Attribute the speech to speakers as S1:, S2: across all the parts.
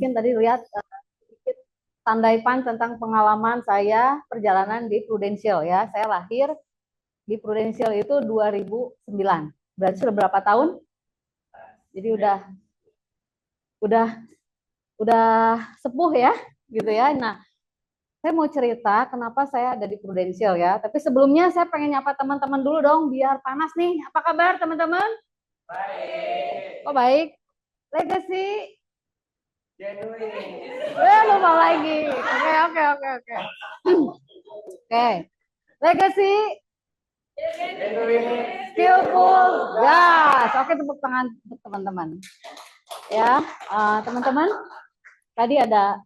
S1: mungkin tadi lihat sedikit tandaipan tentang pengalaman saya perjalanan di Prudential ya. Saya lahir di Prudential itu 2009. Berarti sudah berapa tahun? Jadi udah udah sepuh ya, gitu ya. Nah, saya mau cerita kenapa saya ada di Prudential ya. Tapi sebelumnya saya pengen nyapa teman-teman dulu dong, biar panas nih. Apa kabar teman-teman?
S2: Baik.
S1: Oh baik. Legacy.
S2: Genuine.
S1: Lupa lagi. Oke. Oke. Legacy.
S2: Genuine.
S1: Skillful. Gas. Oke, tepuk tangan untuk teman-teman. Ya, teman-teman. Tadi ada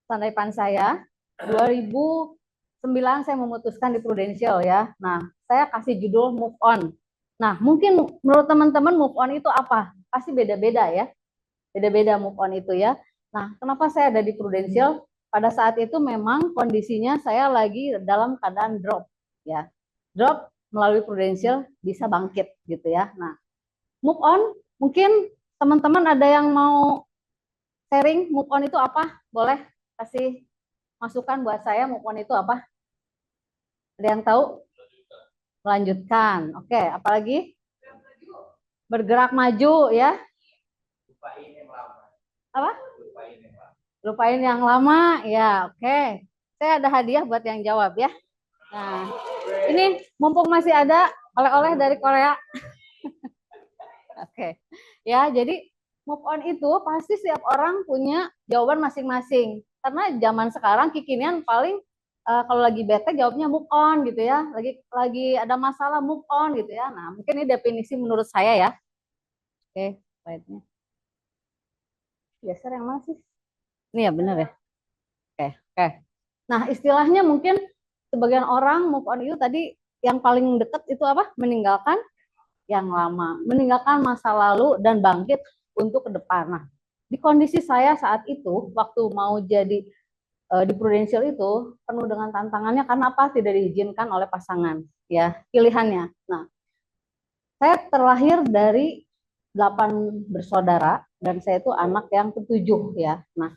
S1: tandaipan saya. 2009 saya memutuskan di Prudential ya. Nah, saya kasih judul move on. Nah, mungkin menurut teman-teman move on itu apa? Pasti beda-beda ya. Beda-beda move on itu ya. Nah, kenapa saya ada di Prudential? Pada saat itu memang kondisinya saya lagi dalam keadaan drop ya. Drop melalui Prudential bisa bangkit gitu ya. Nah, move on mungkin teman-teman ada yang mau sharing move on itu apa? Boleh kasih masukan buat saya move on itu apa? Ada yang tahu? Melanjutkan. Oke, apalagi? Bergerak maju ya.
S2: Lupain yang lama.
S1: Apa?
S2: Lupain yang lama.
S1: Lupain yang lama ya. Oke. Saya ada hadiah buat yang jawab ya. Nah, ini mumpung masih ada oleh-oleh dari Korea. Oke. Ya, jadi move on itu pasti setiap orang punya jawaban masing-masing. Karena zaman sekarang kekinian paling kalau lagi bete jawabnya move on gitu ya. Lagi ada masalah move on gitu ya. Nah, mungkin ini definisi menurut saya ya. Oke, slide-nya. Geser yang mana sih? Ini ya benar ya. Oke. Nah, istilahnya mungkin sebagian orang move on itu tadi yang paling dekat itu apa? Meninggalkan yang lama, meninggalkan masa lalu dan bangkit untuk ke depan. Nah, di kondisi saya saat itu waktu mau jadi di Prudential itu penuh dengan tantangannya karena apa? Tidak diizinkan oleh pasangan ya pilihannya. Nah, saya terlahir dari 8 bersaudara dan saya itu anak yang ketujuh ya. Nah,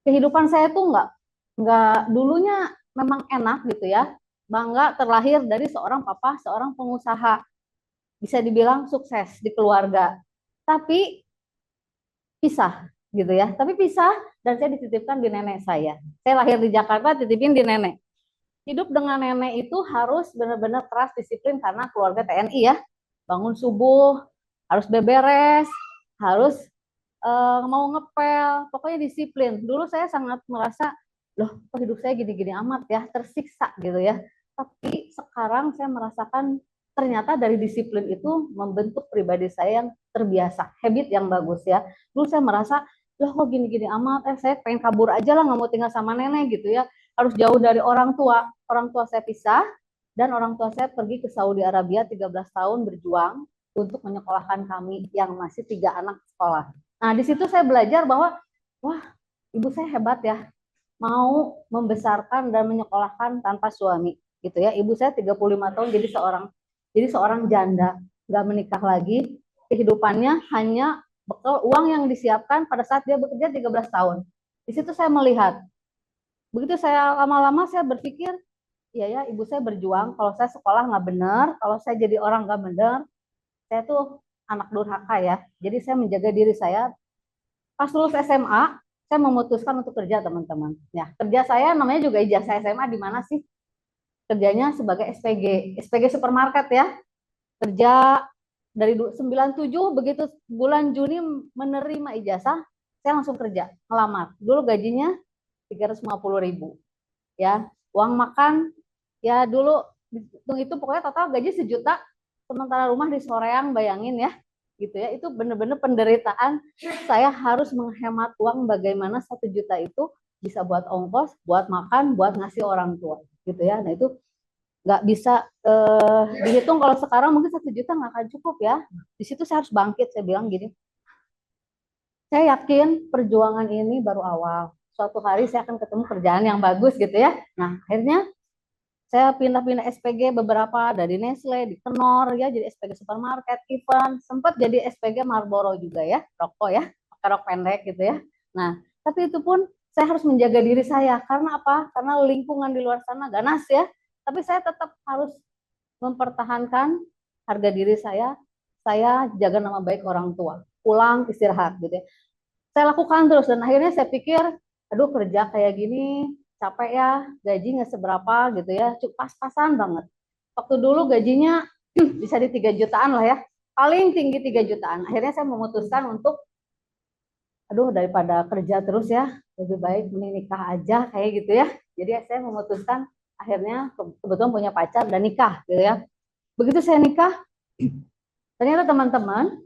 S1: kehidupan saya tuh nggak dulunya memang enak gitu ya. Bangga terlahir dari seorang papa, seorang pengusaha, bisa dibilang sukses di keluarga. Tapi pisah gitu ya. Tapi pisah dan saya dititipkan di nenek saya. Saya lahir di Jakarta, titipin di nenek. Hidup dengan nenek itu harus benar-benar keras disiplin karena keluarga TNI ya. Bangun subuh, harus beberes, harus mau ngepel, pokoknya disiplin. Dulu saya sangat merasa, loh kok hidup saya gini-gini amat ya, tersiksa gitu ya. Tapi sekarang saya merasakan ternyata dari disiplin itu membentuk pribadi saya yang terbiasa, habit yang bagus ya. Dulu saya merasa, loh kok gini-gini amat, saya pengen kabur aja lah, nggak mau tinggal sama nenek gitu ya. Harus jauh dari orang tua. Orang tua saya pisah, dan orang tua saya pergi ke Saudi Arabia 13 tahun berjuang untuk menyekolahkan kami yang masih 3 anak sekolah. Nah, di situ saya belajar bahwa, wah, ibu saya hebat ya, mau membesarkan dan menyekolahkan tanpa suami, gitu ya. Ibu saya 35 tahun jadi seorang janda, nggak menikah lagi, kehidupannya hanya bekal uang yang disiapkan pada saat dia bekerja 13 tahun. Di situ saya melihat, begitu saya lama-lama saya berpikir, iya ya, ibu saya berjuang, kalau saya sekolah nggak benar, kalau saya jadi orang nggak benar, saya tuh anak durhaka ya. Jadi saya menjaga diri saya. Pas lulus SMA, saya memutuskan untuk kerja teman-teman. Ya, kerja saya namanya juga ijazah SMA di mana sih? Kerjanya sebagai SPG supermarket ya. Kerja dari 97 begitu bulan Juni menerima ijazah, saya langsung kerja, ngelamar. Dulu gajinya 350.000 ya. Uang makan ya dulu hitung itu pokoknya total gaji 1 juta, sementara rumah di Soreang, bayangin ya gitu ya. Itu benar-benar penderitaan. Saya harus menghemat uang bagaimana 1 juta itu bisa buat ongkos, buat makan, buat ngasih orang tua gitu ya. Nah itu nggak bisa dihitung. Kalau sekarang mungkin 1 juta nggak akan cukup ya. Di situ saya harus bangkit. Saya bilang gini, saya yakin perjuangan ini baru awal. Suatu hari saya akan ketemu kerjaan yang bagus gitu ya. Nah akhirnya saya pindah-pindah SPG beberapa, dari Nestle, di Kenor ya, jadi SPG supermarket, event, sempat jadi SPG Marlboro juga ya, rokok ya, pakai rok pendek gitu ya. Nah, Tapi itu pun saya harus menjaga diri saya. Karena apa? Karena lingkungan di luar sana ganas ya. Tapi saya tetap harus mempertahankan harga diri saya. Saya jaga nama baik orang tua. Pulang istirahat gitu ya. Saya lakukan terus dan akhirnya saya pikir, aduh kerja kayak gini capek ya, gaji nggak seberapa gitu ya, pas-pasan banget. Waktu dulu gajinya bisa di 3 jutaan lah ya, paling tinggi 3 jutaan. Akhirnya saya memutuskan untuk, aduh daripada kerja terus ya, lebih baik menikah aja kayak gitu ya. Jadi saya memutuskan akhirnya kebetulan punya pacar dan nikah gitu ya. Begitu saya nikah, ternyata teman-teman,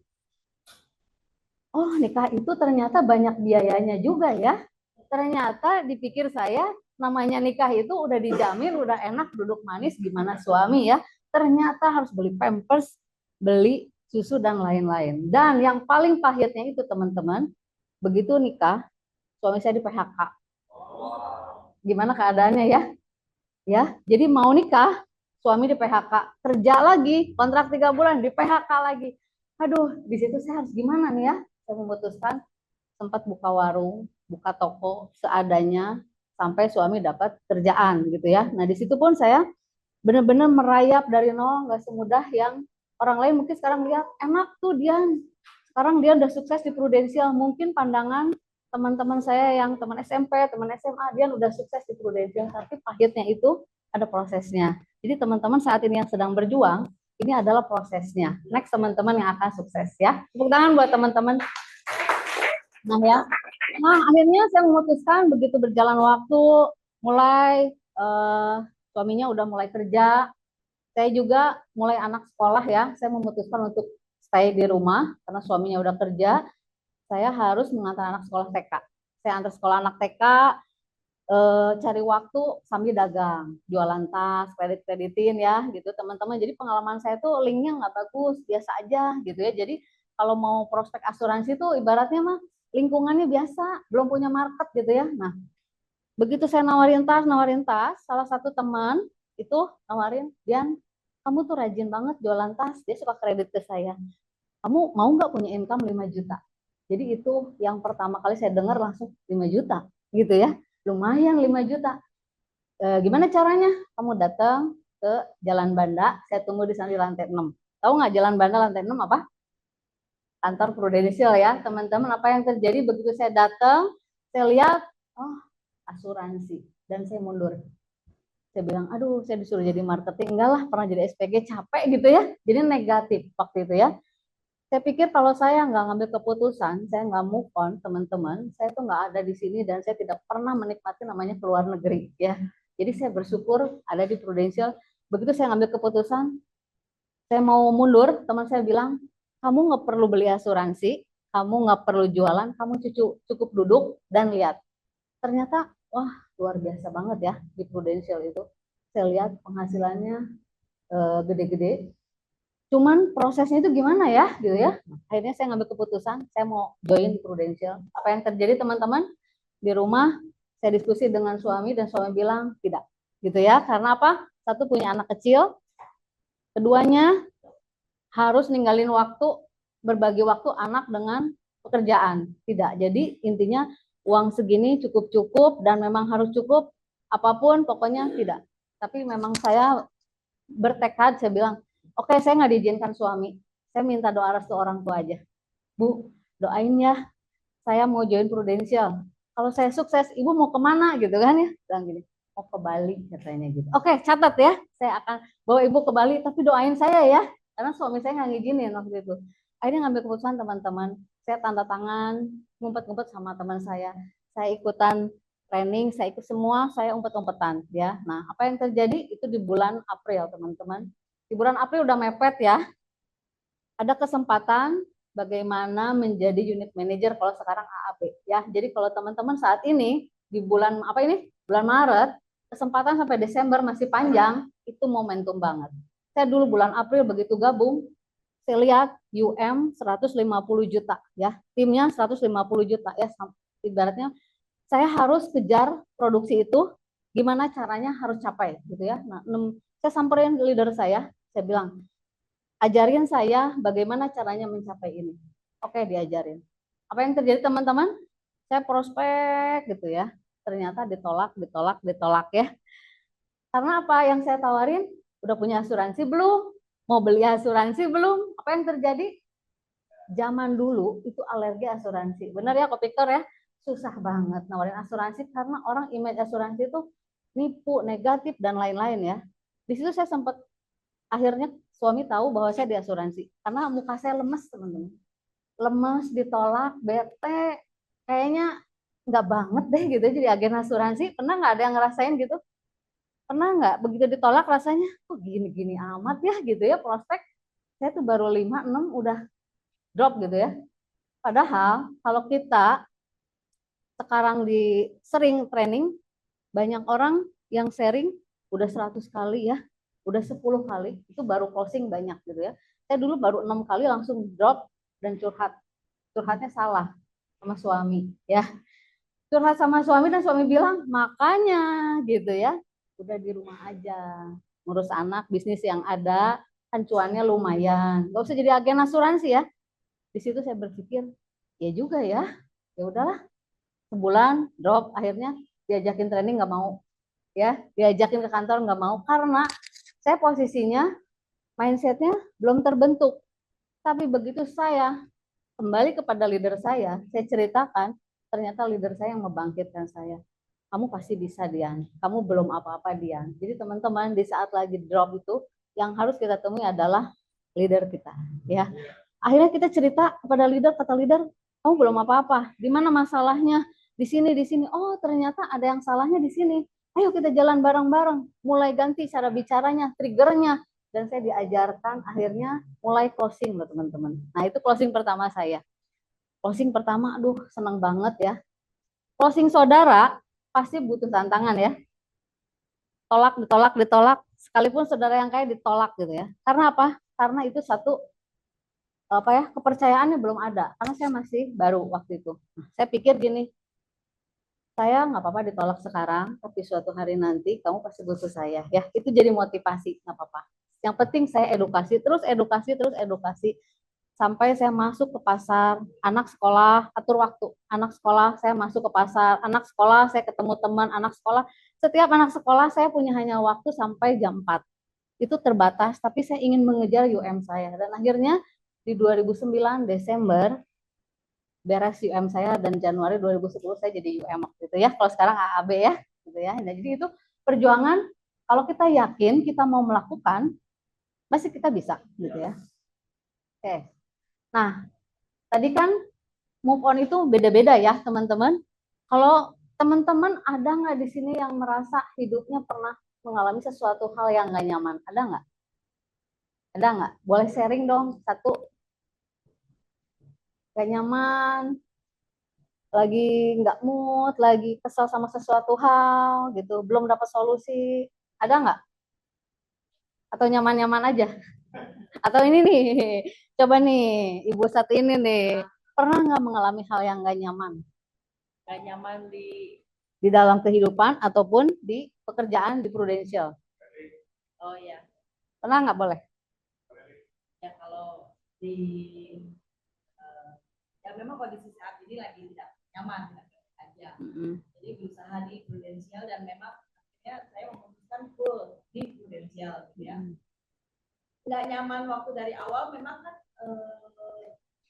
S1: oh nikah itu ternyata banyak biayanya juga ya. Ternyata dipikir saya namanya nikah itu udah dijamin, udah enak duduk manis gimana suami ya. Ternyata harus beli pampers, beli susu dan lain-lain. Dan yang paling pahitnya itu teman-teman, begitu nikah, suami saya di PHK. Gimana keadaannya ya? Ya, jadi mau nikah, suami di PHK, kerja lagi, kontrak 3 bulan di PHK lagi. Aduh, di situ saya harus gimana nih ya? Saya memutuskan sempat buka warung, buka toko seadanya sampai suami dapat kerjaan gitu ya. Nah, di situ pun saya benar-benar merayap dari nol, nggak semudah yang orang lain mungkin sekarang lihat enak tuh dia. Sekarang dia udah sukses di Prudensial. Mungkin pandangan teman-teman saya yang teman SMP, teman SMA, dia udah sukses di Prudensial, tapi pahitnya itu ada prosesnya. Jadi teman-teman saat ini yang sedang berjuang, ini adalah prosesnya. Next teman-teman yang akan sukses ya. Tepuk tangan buat teman-teman. Nah ya, nah akhirnya saya memutuskan begitu berjalan waktu, mulai suaminya udah mulai kerja, saya juga mulai anak sekolah ya, saya memutuskan untuk stay di rumah karena suaminya udah kerja, saya harus mengantar anak sekolah TK. Saya antar sekolah anak TK, cari waktu sambil dagang, jualan tas, kredit-kreditin ya gitu teman-teman. Jadi pengalaman saya tuh linknya nggak bagus, biasa aja gitu ya. Jadi kalau mau prospek asuransi tuh ibaratnya mah lingkungannya biasa, belum punya market gitu ya. Nah, begitu saya nawarin tas, salah satu teman itu nawarin, Dian, kamu tuh rajin banget jualan tas, dia suka kredit ke saya. Kamu mau nggak punya income 5 juta? Jadi itu yang pertama kali saya dengar langsung 5 juta gitu ya. Lumayan 5 juta. Gimana caranya? Kamu datang ke Jalan Banda, saya tunggu di sana di lantai 6. Tahu nggak Jalan Banda lantai 6 apa? Kantor Prudensial ya, teman-teman. Apa yang terjadi begitu saya datang, saya lihat, oh asuransi, dan saya mundur. Saya bilang, aduh saya disuruh jadi marketing, enggak lah, pernah jadi SPG capek gitu ya. Jadi negatif waktu itu ya. Saya pikir kalau saya nggak ngambil keputusan, saya nggak move on, teman-teman, saya tuh nggak ada di sini dan saya tidak pernah menikmati namanya keluar negeri ya. Jadi saya bersyukur ada di Prudential. Begitu saya ngambil keputusan, saya mau mundur, teman saya bilang, kamu nggak perlu beli asuransi, kamu nggak perlu jualan, kamu cukup duduk dan lihat. Ternyata, wah luar biasa banget ya di Prudential itu. Saya lihat penghasilannya gede-gede. Cuman prosesnya itu gimana ya, gitu ya. Akhirnya saya ngambil keputusan, saya mau join di Prudential. Apa yang terjadi teman-teman? Di rumah saya diskusi dengan suami dan suami bilang tidak, gitu ya. Karena apa? Satu punya anak kecil, keduanya harus ninggalin waktu, berbagi waktu anak dengan pekerjaan. Tidak. Jadi intinya uang segini cukup-cukup dan memang harus cukup, apapun pokoknya tidak. Tapi memang saya bertekad, saya bilang, oke, saya nggak diizinkan suami. Saya minta doa restu orang tua aja. Bu, doain ya, saya mau join Prudential. Kalau saya sukses, ibu mau kemana gitu kan ya? Bilang gini, mau ke Bali katanya gitu. Oke, catat ya, saya akan bawa ibu ke Bali, tapi doain saya ya. Karena suami saya nggak ngizinin waktu itu. Akhirnya ngambil keputusan teman-teman. Saya tanda tangan, ngumpet-ngumpet sama teman saya. Saya ikutan training, saya ikut semua, saya umpet-umpetan ya. Nah, apa yang terjadi itu di bulan April, teman-teman. Di bulan April udah mepet ya. Ada kesempatan bagaimana menjadi unit manager kalau sekarang AAP ya. Jadi kalau teman-teman saat ini di bulan apa ini? Bulan Maret, kesempatan sampai Desember masih panjang, itu momentum banget. Saya dulu bulan April begitu gabung, saya lihat UM 150 juta ya. Timnya 150 juta ya. Ibaratnya saya harus kejar produksi itu, gimana caranya harus capai gitu ya. Nah, saya samperin leader saya bilang, ajarin saya bagaimana caranya mencapai ini. Oke, diajarin. Apa yang terjadi teman-teman? saya prospek gitu ya. Ternyata ditolak ya. Karena apa yang saya tawarin? Udah punya asuransi belum? Mau beli asuransi belum? Apa yang terjadi? Zaman dulu itu alergi asuransi. Benar ya, Ko Victor ya? Susah banget nawarin asuransi karena orang image asuransi itu nipu, negatif, dan lain-lain ya. Di situ saya sempat akhirnya suami tahu bahwa saya di asuransi. Karena muka saya lemes, teman-teman. Lemes, ditolak, bete. Kayaknya nggak banget deh gitu jadi agen asuransi. Pernah nggak ada yang ngerasain gitu? Pernah nggak begitu ditolak rasanya, kok gini-gini amat ya gitu ya prospek. Saya tuh baru 5, 6 udah drop gitu ya. Padahal kalau kita sekarang di sering training, banyak orang yang sharing udah 100 kali ya, udah 10 kali, itu baru closing banyak gitu ya. Saya dulu baru 6 kali langsung drop dan curhat. Curhatnya salah sama suami ya. Curhat sama suami dan suami bilang, makanya gitu ya, udah di rumah aja. Ngurus anak, bisnis yang ada, kan cuannya lumayan. Gak usah jadi agen asuransi ya. Di situ saya berpikir, ya juga ya, ya udahlah. Sebulan drop, akhirnya diajakin training nggak mau, ya, diajakin ke kantor nggak mau karena saya posisinya mindsetnya belum terbentuk. Tapi begitu saya kembali kepada leader saya ceritakan, ternyata leader saya yang membangkitkan saya. Kamu pasti bisa, Dian. Kamu belum apa-apa, Dian. Jadi teman-teman di saat lagi drop itu, yang harus kita temui adalah leader kita, ya. Akhirnya kita cerita kepada leader, kata leader, kamu belum apa-apa. Di mana masalahnya? Di sini, di sini. Oh, ternyata ada yang salahnya di sini. Ayo kita jalan bareng-bareng. Mulai ganti cara bicaranya, triggernya. Dan saya diajarkan akhirnya mulai closing loh teman-teman. Nah itu closing pertama saya. Closing pertama, aduh senang banget ya. Closing saudara pasti butuh tantangan ya. Tolak, ditolak, ditolak. Sekalipun saudara yang kaya ditolak gitu ya. Karena apa? Karena itu satu apa ya, kepercayaannya belum ada karena saya masih baru waktu itu. Nah, saya pikir gini, saya nggak apa-apa ditolak sekarang, tapi suatu hari nanti kamu pasti butuh saya ya. Itu jadi motivasi, nggak apa-apa. Yang penting saya edukasi terus, edukasi terus, edukasi sampai saya masuk ke pasar, anak sekolah atur waktu, anak sekolah saya masuk ke pasar, anak sekolah saya ketemu teman, anak sekolah, setiap anak sekolah saya punya hanya waktu sampai jam 4. Itu terbatas, tapi saya ingin mengejar UM saya. Dan akhirnya di 2009 Desember beres UM saya dan Januari 2010 saya jadi UM waktu itu ya. Kalau sekarang AAB ya, gitu ya. Nah, jadi itu perjuangan kalau kita yakin kita mau melakukan, pasti kita bisa, gitu ya. Oke. Nah, tadi kan move on itu beda-beda ya, teman-teman. Kalau teman-teman ada nggak di sini yang merasa hidupnya pernah mengalami sesuatu hal yang nggak nyaman? Ada nggak? Ada nggak? Boleh sharing dong satu. Gak nyaman, lagi nggak mood, lagi kesel sama sesuatu hal gitu, belum dapat solusi, ada nggak? Atau nyaman-nyaman aja? Atau ini nih, coba nih, ibu satu ini nih, pernah nggak mengalami hal yang nggak nyaman?
S3: Gak nyaman
S1: Di dalam kehidupan ataupun di pekerjaan di Prudential?
S3: oh ya,
S1: Pernah nggak, boleh?
S3: ya kalau di ya memang kondisi saat ini lagi tidak nyaman, tidak baik aja. Jadi berusaha di Prudential dan memang akhirnya saya memutuskan full di Prudential, gitu ya. Nggak nyaman waktu dari awal memang kan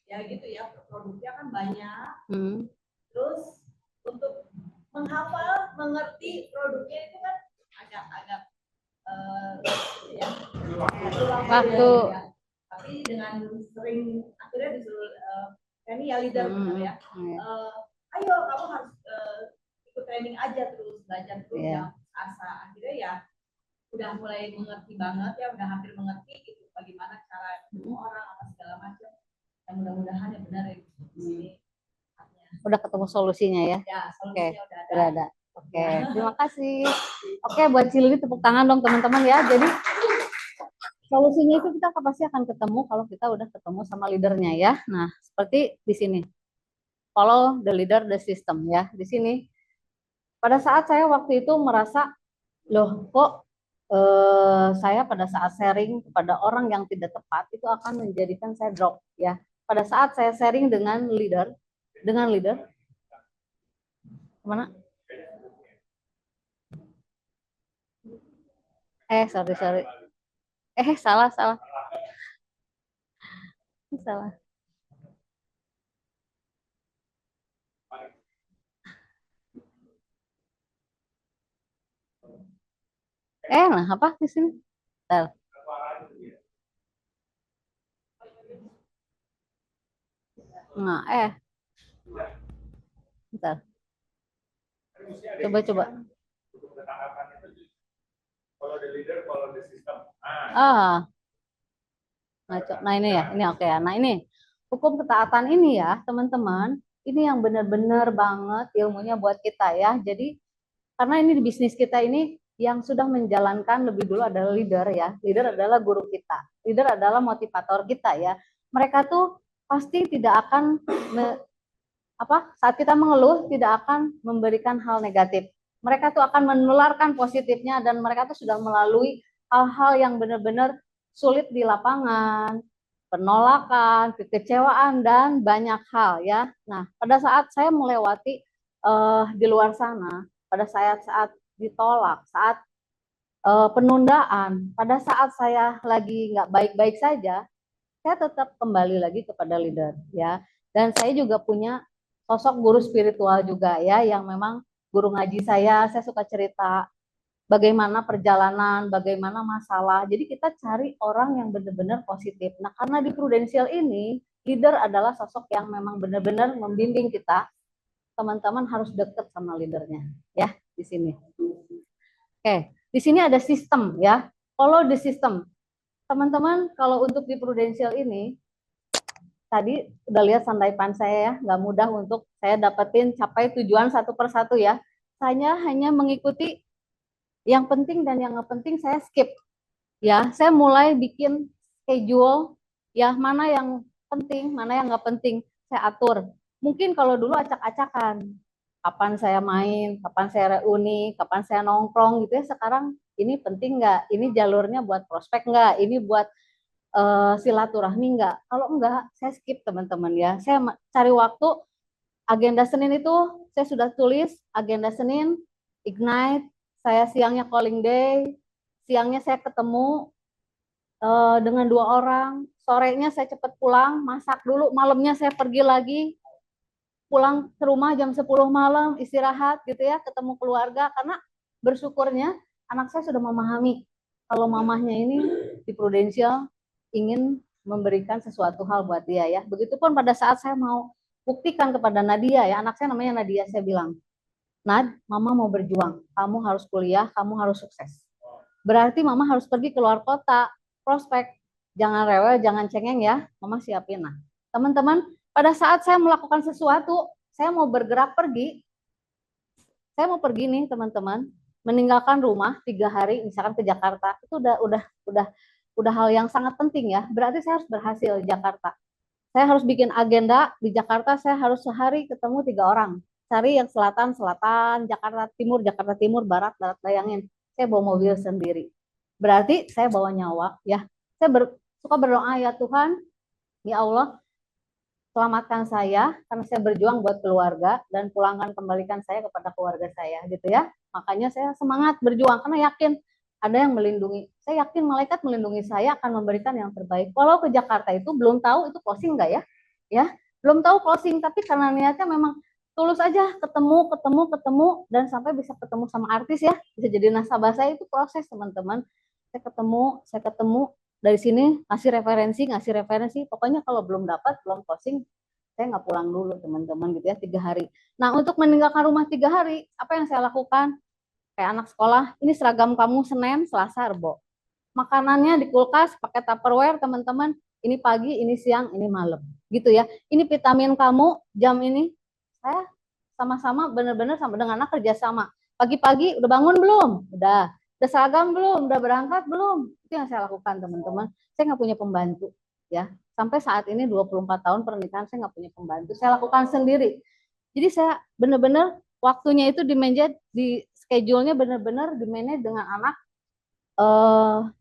S3: ya gitu ya, produknya kan banyak. Terus untuk menghafal, mengerti produknya itu kan agak ya
S1: Waktu.
S3: ya. Tapi dengan sering akhirnya disuruh ini ya leader benar ya. Ayo kamu harus ikut training aja terus, belajar terus ya, asa. Akhirnya ya udah mulai mengerti banget ya, udah hampir mengerti gitu bagaimana cara ketemu orang apa segala macam. Dan mudah-mudahan ya benar ya di sini.
S1: Udah ketemu solusinya ya?
S3: Ya, solusinya
S1: udah ada. Oke, terima kasih. Oke, buat Cilili tepuk tangan dong teman-teman ya. Jadi solusinya itu kita pasti akan ketemu kalau kita udah ketemu sama leadernya ya. Nah, seperti di sini. Follow the leader, the system ya. Di sini pada saat saya waktu itu merasa, loh kok saya pada saat sharing kepada orang yang tidak tepat itu akan menjadikan saya drop ya. Pada saat saya sharing dengan leader, Mana? Sorry. Salah. Salah. Nah apa di sini? Bentar. Nah, bentar. Coba.
S2: Kalau the leader, kalau the system.
S1: Nah ini ya, ini oke ya. Nah ini hukum ketaatan ini ya, teman-teman, ini yang benar-benar banget ilmunya buat kita ya. Jadi karena ini di bisnis kita ini yang sudah menjalankan lebih dulu adalah leader ya. Leader adalah guru kita. Leader adalah motivator kita ya. Mereka tuh pasti tidak akan saat kita mengeluh tidak akan memberikan hal negatif. Mereka tuh akan menularkan positifnya dan mereka tuh sudah melalui hal-hal yang benar-benar sulit di lapangan, penolakan, kekecewaan dan banyak hal ya. Nah, pada saat saya melewati di luar sana, pada saat ditolak, saat penundaan, pada saat saya lagi nggak baik-baik saja, saya tetap kembali lagi kepada leader ya. Dan saya juga punya sosok guru spiritual juga ya, yang memang guru ngaji saya suka cerita bagaimana perjalanan, bagaimana masalah. Jadi kita cari orang yang benar-benar positif. Nah, karena di Prudensial ini, leader adalah sosok yang memang benar-benar membimbing kita. Teman-teman harus dekat sama leadernya ya di sini. Oke, di sini ada sistem ya. Follow the system. Teman-teman, kalau untuk di Prudensial ini, tadi udah lihat sandaipan saya ya, nggak mudah untuk saya dapetin capai tujuan satu persatu ya. Saya hanya mengikuti yang penting dan yang nggak penting saya skip. Ya, saya mulai bikin schedule ya, mana yang penting, mana yang nggak penting saya atur. Mungkin kalau dulu acak-acakan, kapan saya main, kapan saya reuni, kapan saya nongkrong gitu ya. Sekarang ini penting nggak? Ini jalurnya buat prospek nggak? Ini buat silaturahmi nggak? Kalau enggak, saya skip teman-teman ya. Saya cari waktu, agenda Senin itu saya sudah tulis, agenda Senin, Ignite, saya siangnya calling day, siangnya saya ketemu dengan 2 orang, sorenya saya cepat pulang, masak dulu, malamnya saya pergi lagi, pulang ke rumah jam 10 malam, istirahat gitu ya, ketemu keluarga, karena bersyukurnya anak saya sudah memahami kalau mamahnya ini di Prudensial ingin memberikan sesuatu hal buat dia ya. Begitupun pada saat saya mau buktikan kepada Nadia ya, anak saya namanya Nadia, saya bilang, Nad, mama mau berjuang, kamu harus kuliah, kamu harus sukses. Berarti mama harus pergi keluar kota, prospek, jangan rewel, jangan cengeng ya, mama siapin. Nah, teman-teman, pada saat saya melakukan sesuatu, saya mau bergerak pergi, saya mau pergi nih teman-teman, meninggalkan rumah 3 hari, misalkan ke Jakarta, itu udah hal yang sangat penting ya. Berarti saya harus berhasil di Jakarta. Saya harus bikin agenda di Jakarta, saya harus sehari ketemu 3 orang. Cari yang selatan, Jakarta Timur, Barat, bayangin. Saya bawa mobil sendiri. Berarti saya bawa nyawa ya. Saya suka berdoa ya Tuhan, ya Allah, selamatkan saya karena saya berjuang buat keluarga dan pulangkan kembalikan saya kepada keluarga saya gitu ya. Makanya saya semangat berjuang karena yakin ada yang melindungi. Saya yakin malaikat melindungi saya akan memberikan yang terbaik. Walau ke Jakarta itu belum tahu itu closing enggak ya? Ya, belum tahu closing tapi karena niatnya memang tulus aja ketemu dan sampai bisa ketemu sama artis ya, bisa jadi nasabah saya, itu proses teman-teman. Saya ketemu dari sini ngasih referensi, pokoknya kalau belum dapat belum closing saya nggak pulang dulu teman-teman gitu ya 3 hari. Nah untuk meninggalkan rumah 3 hari, apa yang saya lakukan? Kayak anak sekolah, ini seragam kamu Senin, Selasa, Rebo. Makanannya di kulkas pakai Tupperware teman-teman. Ini pagi, ini siang, ini malam, gitu ya. Ini vitamin kamu jam ini. Saya sama-sama benar-benar sama dengan anak kerjasama. Pagi-pagi udah bangun belum? Udah seragam belum? Udah berangkat belum? Itu yang saya lakukan teman-teman. Saya nggak punya pembantu ya. Sampai saat ini 24 tahun pernikahan saya nggak punya pembantu. Saya lakukan sendiri. Jadi saya benar-benar waktunya itu di schedule-nya benar-benar di-manage dengan anak.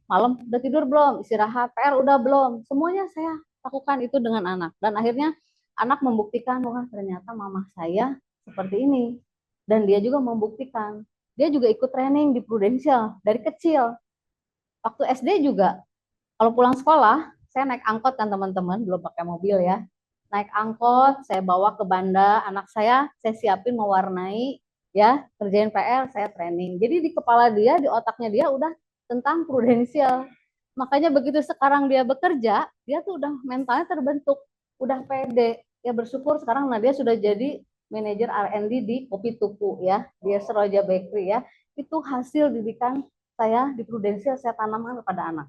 S1: Malam udah tidur belum? Istirahat, PR udah belum? Semuanya saya lakukan itu dengan anak. Dan akhirnya anak membuktikan bahwa ternyata mama saya seperti ini. Dan dia juga membuktikan. Dia juga ikut training di Prudential dari kecil. Waktu SD juga, kalau pulang sekolah, saya naik angkot kan teman-teman, belum pakai mobil ya. Naik angkot, saya bawa ke Banda, anak saya siapin mewarnai, ya, kerjain PR, saya training. Jadi di kepala dia, di otaknya dia udah tentang Prudential. Makanya begitu sekarang dia bekerja, dia tuh udah mentalnya terbentuk, udah pede. Ya bersyukur sekarang dia sudah jadi manajer R&D di Kopi Tuku ya, di Seroja Bakery ya. Itu hasil didikan saya di Prudential, saya tanamkan kepada anak.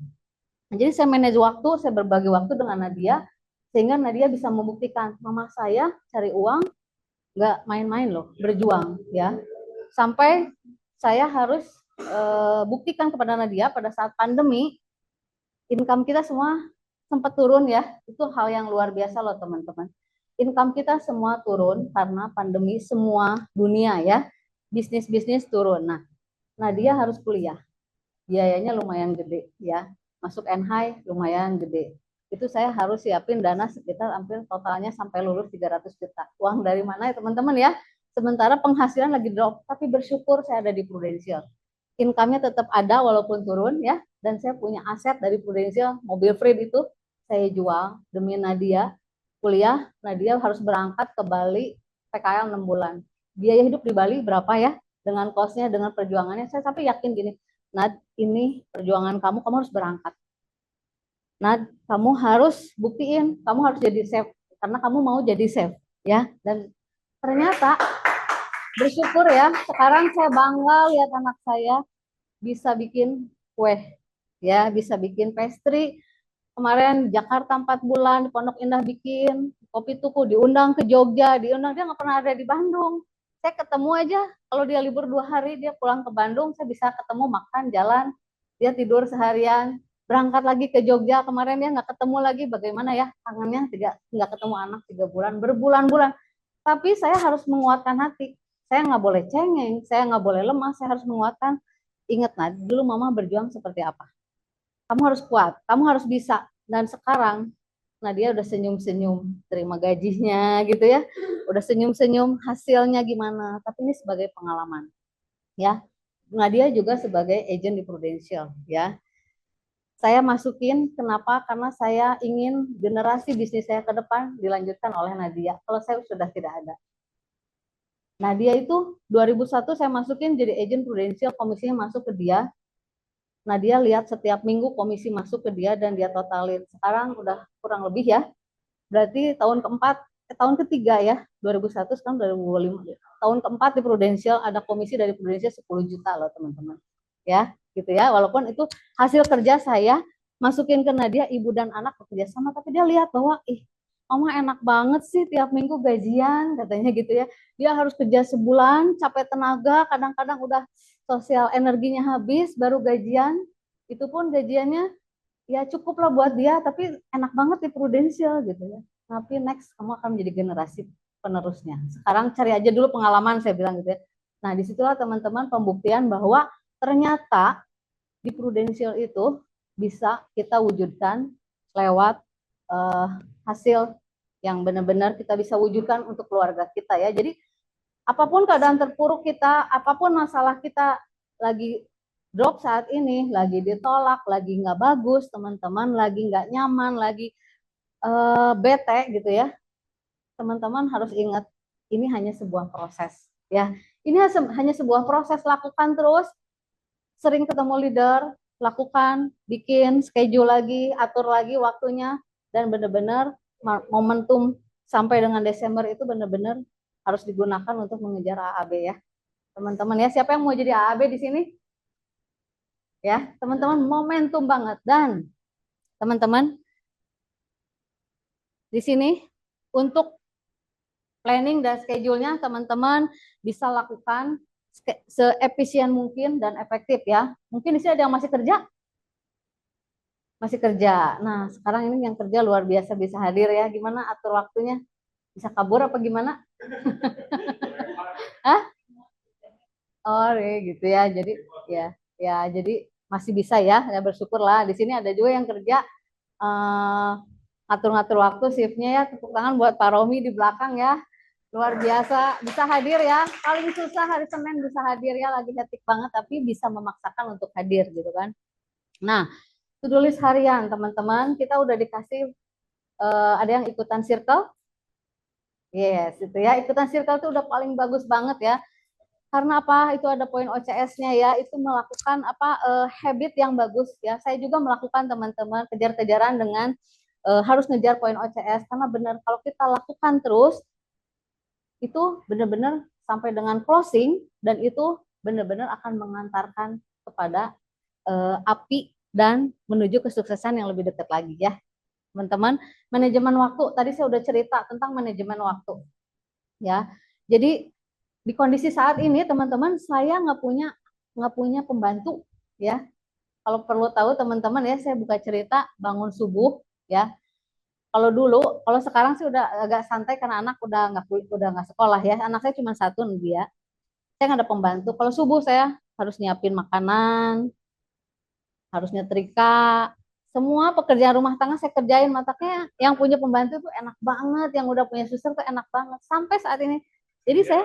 S1: Nah, jadi saya manage waktu, saya berbagi waktu dengan Nadia, sehingga Nadia bisa membuktikan, mama saya cari uang nggak main-main loh, berjuang ya. Sampai saya harus buktikan kepada Nadia pada saat pandemi, income kita semua sempat turun ya. Itu hal yang luar biasa loh teman-teman. Income kita semua turun karena pandemi semua dunia ya. Bisnis-bisnis turun. Nah, Nadia harus kuliah. Biayanya lumayan gede ya. Masuk NHI lumayan gede. Itu saya harus siapin dana sekitar hampir totalnya sampai lulus 300 juta. Uang dari mana ya teman-teman ya? Sementara penghasilan lagi drop, tapi bersyukur saya ada di Prudential. Income-nya tetap ada walaupun turun ya. Dan saya punya aset dari Prudential, mobil Freed itu saya jual demi Nadia kuliah. Nadia harus berangkat ke Bali PKL 6 bulan. Biaya hidup di Bali berapa ya? Dengan kosnya, dengan perjuangannya, saya sampai yakin gini, Nad, ini perjuangan kamu harus berangkat. Nad, kamu harus buktiin, kamu harus jadi chef karena kamu mau jadi chef ya. Dan ternyata bersyukur ya, sekarang saya bangga lihat anak saya bisa bikin kue ya, bisa bikin pastry. Kemarin Jakarta 4 bulan, di Pondok Indah bikin, Kopi Tuku diundang ke Jogja, diundang, dia nggak pernah ada di Bandung. Saya ketemu aja, kalau dia libur 2 hari, dia pulang ke Bandung, saya bisa ketemu, makan, jalan, dia tidur seharian, berangkat lagi ke Jogja, kemarin dia nggak ketemu lagi, bagaimana ya, tangannya nggak ketemu anak 3 bulan, berbulan-bulan. Tapi saya harus menguatkan hati, saya nggak boleh cengeng, saya nggak boleh lemah, saya harus menguatkan. Ingat, nah, dulu mama berjuang seperti apa. Kamu harus kuat, kamu harus bisa. Dan sekarang Nadia udah senyum-senyum terima gajinya gitu ya, udah senyum-senyum hasilnya gimana, tapi ini sebagai pengalaman ya. Nadia juga sebagai agent di Prudential ya. Saya masukin kenapa, karena saya ingin generasi bisnis saya ke depan dilanjutkan oleh Nadia kalau saya sudah tidak ada. Nadia itu 2001 saya masukin jadi agent Prudential, komisinya masuk ke dia. Nah, dia lihat setiap minggu komisi masuk ke dia dan dia totalin. Sekarang udah kurang lebih ya. Berarti tahun keempat, tahun ketiga ya, 2001 sekarang 2025. Tahun keempat di Prudential ada komisi dari Prudential 10 juta loh teman-teman. Ya, gitu ya. Walaupun itu hasil kerja saya masukin ke Nadia, ibu dan anak bekerja sama, tapi dia lihat bahwa Oma enak banget sih tiap minggu gajian katanya gitu ya. Dia harus kerja sebulan, capek tenaga, kadang-kadang udah sosial energinya habis, baru gajian. Itu pun gajiannya ya cukup lah buat dia, tapi enak banget di Prudential gitu ya. Tapi next kamu akan menjadi generasi penerusnya. Sekarang cari aja dulu pengalaman, saya bilang gitu ya. Nah disitulah teman-teman pembuktian bahwa ternyata di Prudential itu bisa kita wujudkan lewat hasil yang benar-benar kita bisa wujudkan untuk keluarga kita ya. Jadi apapun keadaan terpuruk kita, apapun masalah kita lagi drop saat ini, lagi ditolak, lagi nggak bagus, teman-teman lagi nggak nyaman, lagi bete gitu ya. Teman-teman harus ingat, ini hanya sebuah proses ya. Ini hanya sebuah proses, lakukan terus, sering ketemu leader, lakukan, bikin schedule lagi, atur lagi waktunya, dan benar-benar momentum sampai dengan Desember itu benar-benar harus digunakan untuk mengejar AAB ya. Teman-teman ya, siapa yang mau jadi AAB di sini? Ya, teman-teman, momentum banget. Dan teman-teman di sini untuk planning dan schedule-nya teman-teman bisa lakukan seefisien mungkin dan efektif ya. Mungkin di sini ada yang masih kerja? Masih kerja. Nah, sekarang ini yang kerja luar biasa bisa hadir ya. Gimana atur waktunya? Bisa kabur apa gimana? Hah? Oh, gitu ya. Jadi jadi masih bisa ya. Ya bersyukurlah. Di sini ada juga yang kerja ngatur-ngatur waktu shiftnya ya. Tepuk tangan buat Pak Romi di belakang ya. Luar biasa, bisa hadir ya. Paling susah hari Senin bisa hadir ya, lagi hektik banget tapi bisa memaksakan untuk hadir gitu kan. Nah, to-do list harian teman-teman, kita udah dikasih ada yang ikutan circle. Yes, itu ya. Ikutan circle itu udah paling bagus banget ya. Karena apa? Itu ada poin OCS-nya ya. Itu melakukan apa habit yang bagus ya. Saya juga melakukan teman-teman kejar-kejaran dengan harus ngejar poin OCS karena benar kalau kita lakukan terus itu benar-benar sampai dengan closing dan itu benar-benar akan mengantarkan kepada api dan menuju kesuksesan yang lebih dekat lagi ya. Teman-teman, manajemen waktu tadi saya udah cerita tentang manajemen waktu ya. Jadi di kondisi saat ini teman-teman saya nggak punya pembantu ya. Kalau perlu tahu teman-teman ya, saya buka cerita bangun subuh ya. Kalau dulu, kalau sekarang sih udah agak santai karena anak udah nggak sekolah ya. Anak saya cuma satu dia. Saya nggak ada pembantu. Kalau subuh saya harus nyiapin makanan, harus nyetrika, semua pekerjaan rumah tangga saya kerjain. Makanya yang punya pembantu tuh enak banget, yang udah punya suster tuh enak banget sampai saat ini. Jadi saya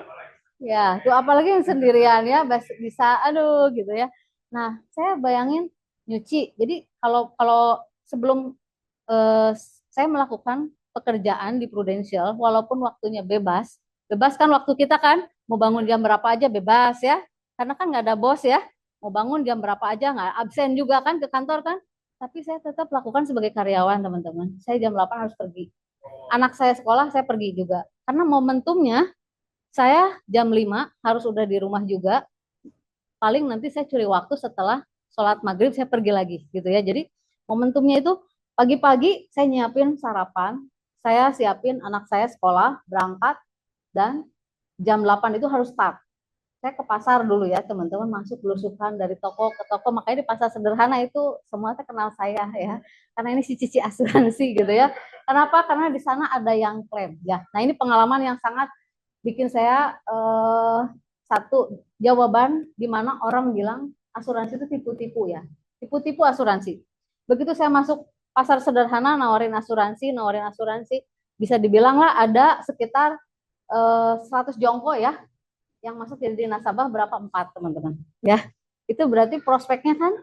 S1: ya, tuh apalagi yang sendirian ya, bisa aduh gitu ya. Nah, saya bayangin nyuci. Jadi kalau kalau sebelum eh, saya melakukan pekerjaan di Prudential, walaupun waktunya bebas, bebas kan waktu kita kan, mau bangun jam berapa aja bebas ya, karena kan nggak ada bos ya, mau bangun jam berapa aja nggak absen juga kan ke kantor kan, tapi saya tetap lakukan sebagai karyawan teman-teman. Saya jam 8 harus pergi. Anak saya sekolah, saya pergi juga. Karena momentumnya saya jam 5 harus udah di rumah juga. Paling nanti saya curi waktu setelah sholat maghrib saya pergi lagi gitu ya. Jadi momentumnya itu pagi-pagi saya nyiapin sarapan, saya siapin anak saya sekolah, berangkat, dan jam 8 itu harus start. Saya ke pasar dulu ya teman-teman, masuk belusukan dari toko ke toko, makanya di pasar sederhana itu semua saya kenal saya ya, karena ini si Cici asuransi gitu ya. Kenapa? Karena di sana ada yang klaim ya. Nah ini pengalaman yang sangat bikin saya satu jawaban di mana orang bilang asuransi itu tipu-tipu ya, tipu-tipu asuransi. Begitu saya masuk pasar sederhana nawarin asuransi, bisa dibilang lah ada sekitar 100 jongko ya, yang masuk jadi nasabah berapa 4 teman-teman ya. Itu berarti prospeknya kan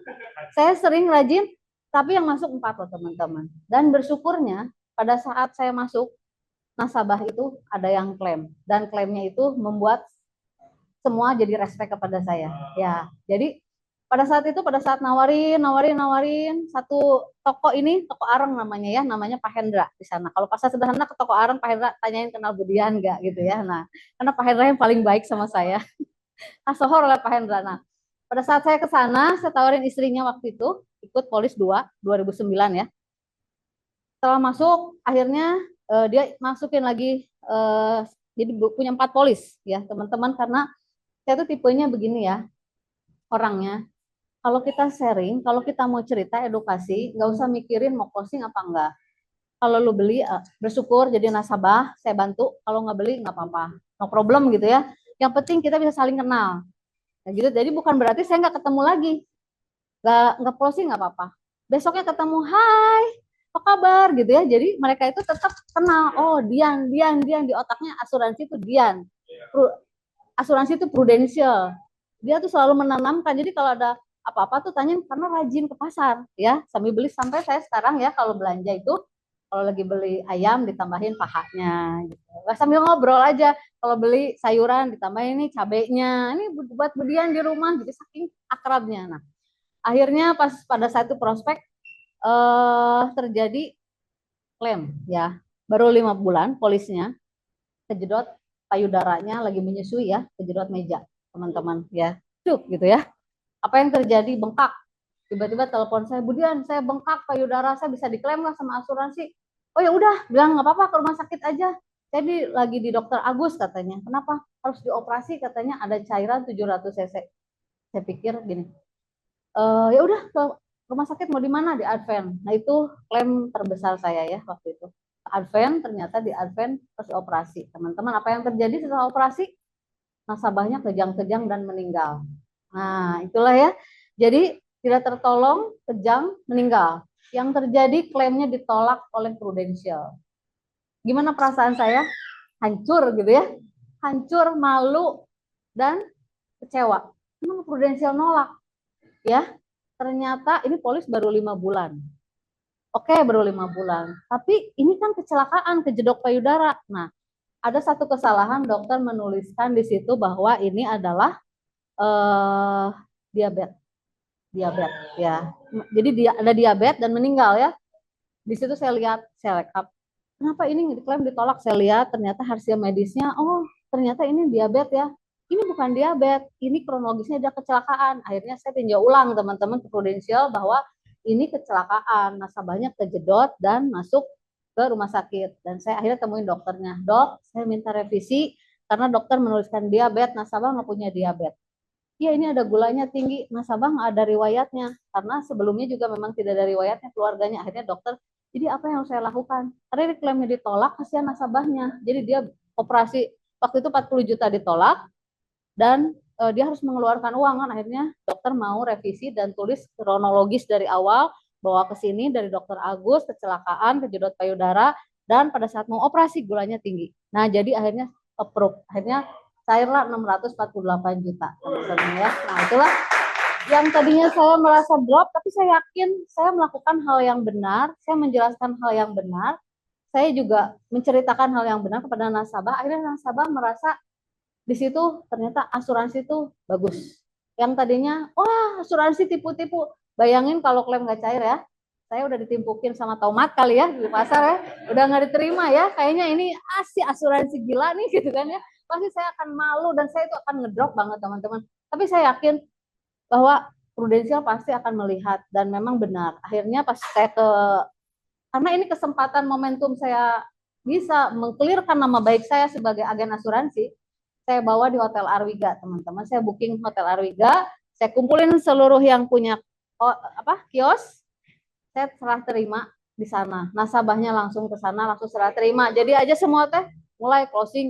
S1: saya sering rajin, tapi yang masuk 4 loh teman-teman. Dan bersyukurnya pada saat saya masuk nasabah itu ada yang klaim dan klaimnya itu membuat semua jadi respect kepada saya ya. Jadi pada saat nawarin satu toko ini, toko Areng namanya ya, namanya Pak Hendra di sana. Kalau pasar sederhana ke toko Areng, Pak Hendra tanyain kenal Budian enggak gitu ya. Nah, karena Pak Hendra yang paling baik sama saya. Asohor oleh Pak Hendra. Nah, pada saat saya ke sana, saya tawarin istrinya waktu itu ikut Polis 2 2009 ya. Setelah masuk, akhirnya dia masukin lagi jadi punya 4 polis ya teman-teman, karena saya tuh tipenya begini ya orangnya. Kalau kita sharing, kalau kita mau cerita edukasi, nggak usah mikirin mau closing apa enggak. Kalau lu beli, bersyukur jadi nasabah, saya bantu. Kalau nggak beli nggak apa-apa, no problem gitu ya. Yang penting kita bisa saling kenal. Nah, gitu. Jadi bukan berarti saya nggak ketemu lagi, nggak closing nggak apa-apa. Besoknya ketemu, hai, apa kabar gitu ya. Jadi mereka itu tetap kenal. Oh Dian di otaknya asuransi itu Dian. Asuransi itu Prudential. Dia tuh selalu menanamkan. Jadi kalau ada apa-apa tuh tanya karena rajin ke pasar ya, sambil beli. Sampai saya sekarang ya kalau belanja itu kalau lagi beli ayam ditambahin pahanya gitu. Sambil ngobrol aja. Kalau beli sayuran ditambahin ini cabenya. Ini buat Budian di rumah, jadi saking akrabnya. Nah, akhirnya pas pada saat itu prospek terjadi klaim ya. Baru 5 bulan polisnya kejedot payudaranya lagi menyusui ya, kejedot meja teman-teman ya. Cuk gitu ya. Apa yang terjadi? Bengkak. Tiba-tiba telepon saya, Budian, saya bengkak payudara, saya bisa diklaim nggak sama asuransi? Oh ya udah, bilang nggak apa-apa ke rumah sakit aja. Jadi lagi di dokter Agus katanya. Kenapa? Harus dioperasi katanya, ada cairan 700 cc. Saya pikir gini, ya udah ke rumah sakit mau di mana? Di Advent. Nah itu klaim terbesar saya ya waktu itu. Advent, ternyata di Advent terus operasi. Teman-teman, apa yang terjadi setelah operasi? Nasabahnya kejang-kejang dan meninggal. Nah, itulah ya. Jadi tidak tertolong, kejang, meninggal. Yang terjadi klaimnya ditolak oleh Prudential. Gimana perasaan saya? hancur gitu ya, hancur, malu, dan kecewa. Memang Prudensial nolak ya. Ternyata ini polis baru 5 bulan. Oke, baru 5 bulan. Tapi ini kan kecelakaan, kejedok payudara. Nah, ada satu kesalahan dokter menuliskan di situ bahwa ini adalah diabetes. Diabetes ya. Jadi dia ada diabetes dan meninggal ya. Di situ saya lihat, saya rekap. Kenapa ini diklaim ditolak? Saya lihat ternyata hasil medisnya, oh ternyata ini diabetes ya. Ini bukan diabetes, ini kronologisnya ada kecelakaan. Akhirnya saya tinjau ulang teman-teman ke Prudensial bahwa ini kecelakaan, nasabahnya kejedot dan masuk ke rumah sakit. Dan saya akhirnya temuin dokternya, dok, saya minta revisi karena dokter menuliskan diabetes, nasabah nggak punya diabetes. Iya ini ada gulanya tinggi, nasabah nggak ada riwayatnya, karena sebelumnya juga memang tidak ada riwayatnya keluarganya. Akhirnya dokter, jadi apa yang harus saya lakukan? Karena klaimnya ditolak, kasihan nasabahnya. Jadi dia operasi, waktu itu 40 juta ditolak, dan dia harus mengeluarkan uang kan. Akhirnya dokter mau revisi dan tulis kronologis dari awal, bawa ke sini dari dokter Agus, kecelakaan, kejedot payudara, dan pada saat mau operasi gulanya tinggi. Nah jadi akhirnya approve, akhirnya cairlah 648 juta teman-teman ya. Nah itulah yang tadinya saya merasa drop, tapi saya yakin saya melakukan hal yang benar, saya menjelaskan hal yang benar, saya juga menceritakan hal yang benar kepada nasabah. Akhirnya nasabah merasa di situ ternyata asuransi itu bagus. Yang tadinya, wah asuransi tipu-tipu. Bayangin kalau klaim nggak cair ya, saya udah ditimpukin sama tomat kali ya di pasar ya, udah nggak diterima ya, kayaknya ini asuransi gila nih gitu kan ya. Pasti saya akan malu dan saya itu akan ngedrop banget teman-teman. Tapi saya yakin bahwa Prudensial pasti akan melihat dan memang benar. Akhirnya pas saya karena ini kesempatan momentum saya bisa mengklirkan nama baik saya sebagai agen asuransi, saya bawa di Hotel Arwiga teman-teman. Saya booking Hotel Arwiga, saya kumpulin seluruh yang punya kios, saya serah terima di sana. Nasabahnya langsung ke sana, langsung serah terima. Jadi aja semua teh mulai closing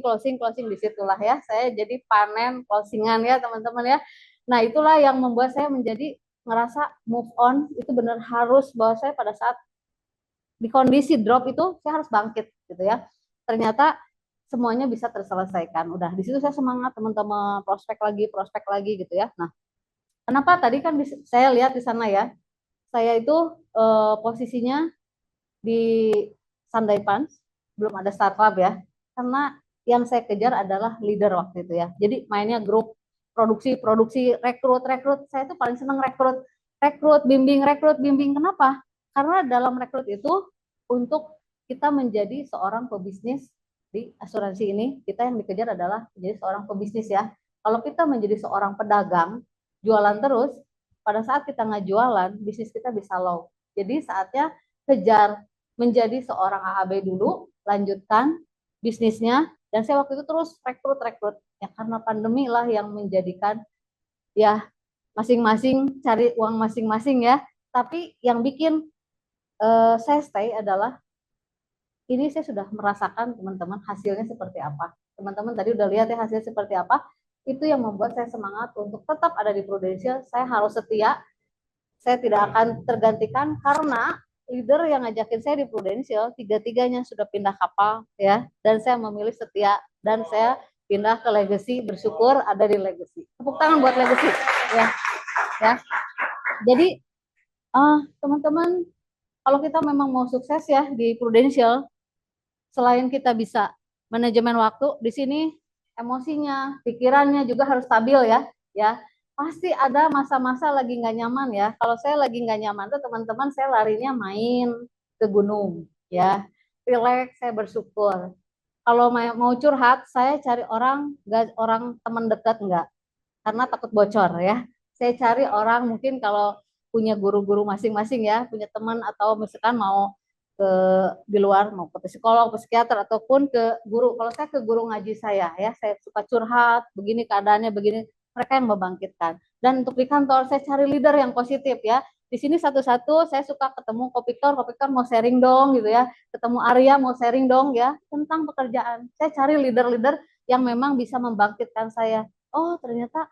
S1: disitulah ya. Saya jadi panen closingan ya teman-teman ya. Nah itulah yang membuat saya menjadi ngerasa move on itu benar harus, bahwa saya pada saat di kondisi drop itu saya harus bangkit gitu ya. Ternyata semuanya bisa terselesaikan. Udah di situ saya semangat teman-teman, prospek lagi gitu ya. Nah, kenapa tadi kan saya lihat di sana ya, saya itu posisinya di Sunday Punch, belum ada startup ya, karena yang saya kejar adalah leader waktu itu ya. Jadi mainnya grup produksi, rekrut, saya itu paling senang rekrut, bimbing. Kenapa? Karena dalam rekrut itu untuk kita menjadi seorang pebisnis di asuransi ini, kita yang dikejar adalah menjadi seorang pebisnis ya. Kalau kita menjadi seorang pedagang, jualan terus, pada saat kita nggak jualan, bisnis kita bisa low. Jadi saatnya kejar menjadi seorang AAB dulu, lanjutkan bisnisnya, dan saya waktu itu terus rekrut ya, karena pandemi lah yang menjadikan ya masing-masing cari uang masing-masing ya. Tapi yang bikin saya stay adalah ini saya sudah merasakan teman-teman hasilnya seperti apa. Teman-teman tadi udah lihat ya hasilnya seperti apa. Itu yang membuat saya semangat untuk tetap ada di Prudensial. Saya harus setia. Saya tidak akan tergantikan karena leader yang ngajakin saya di Prudensial tiga-tiganya sudah pindah kapal ya, dan saya memilih setia dan saya pindah ke Legacy, bersyukur ada di Legacy. Tepuk tangan buat Legacy ya. Ya. Jadi teman-teman, kalau kita memang mau sukses ya di Prudensial, selain kita bisa manajemen waktu, di sini emosinya, pikirannya juga harus stabil ya. Ya, pasti ada masa-masa lagi nggak nyaman ya. Kalau saya lagi nggak nyaman tuh teman-teman, saya larinya main ke gunung ya, relax, saya bersyukur. Kalau mau curhat, saya cari orang teman dekat enggak, karena takut bocor ya. Saya cari orang mungkin kalau punya guru-guru masing-masing ya, punya teman atau misalkan mau ke di luar, mau ke psikolog, psikiater ataupun ke guru. Kalau saya ke guru ngaji saya ya, saya suka curhat, begini keadaannya begini, mereka yang membangkitkan. Dan untuk di kantor saya cari leader yang positif ya. Di sini satu-satu saya suka ketemu Kopiktor mau sharing dong gitu ya. Ketemu Arya mau sharing dong ya tentang pekerjaan. Saya cari leader-leader yang memang bisa membangkitkan saya. Oh, ternyata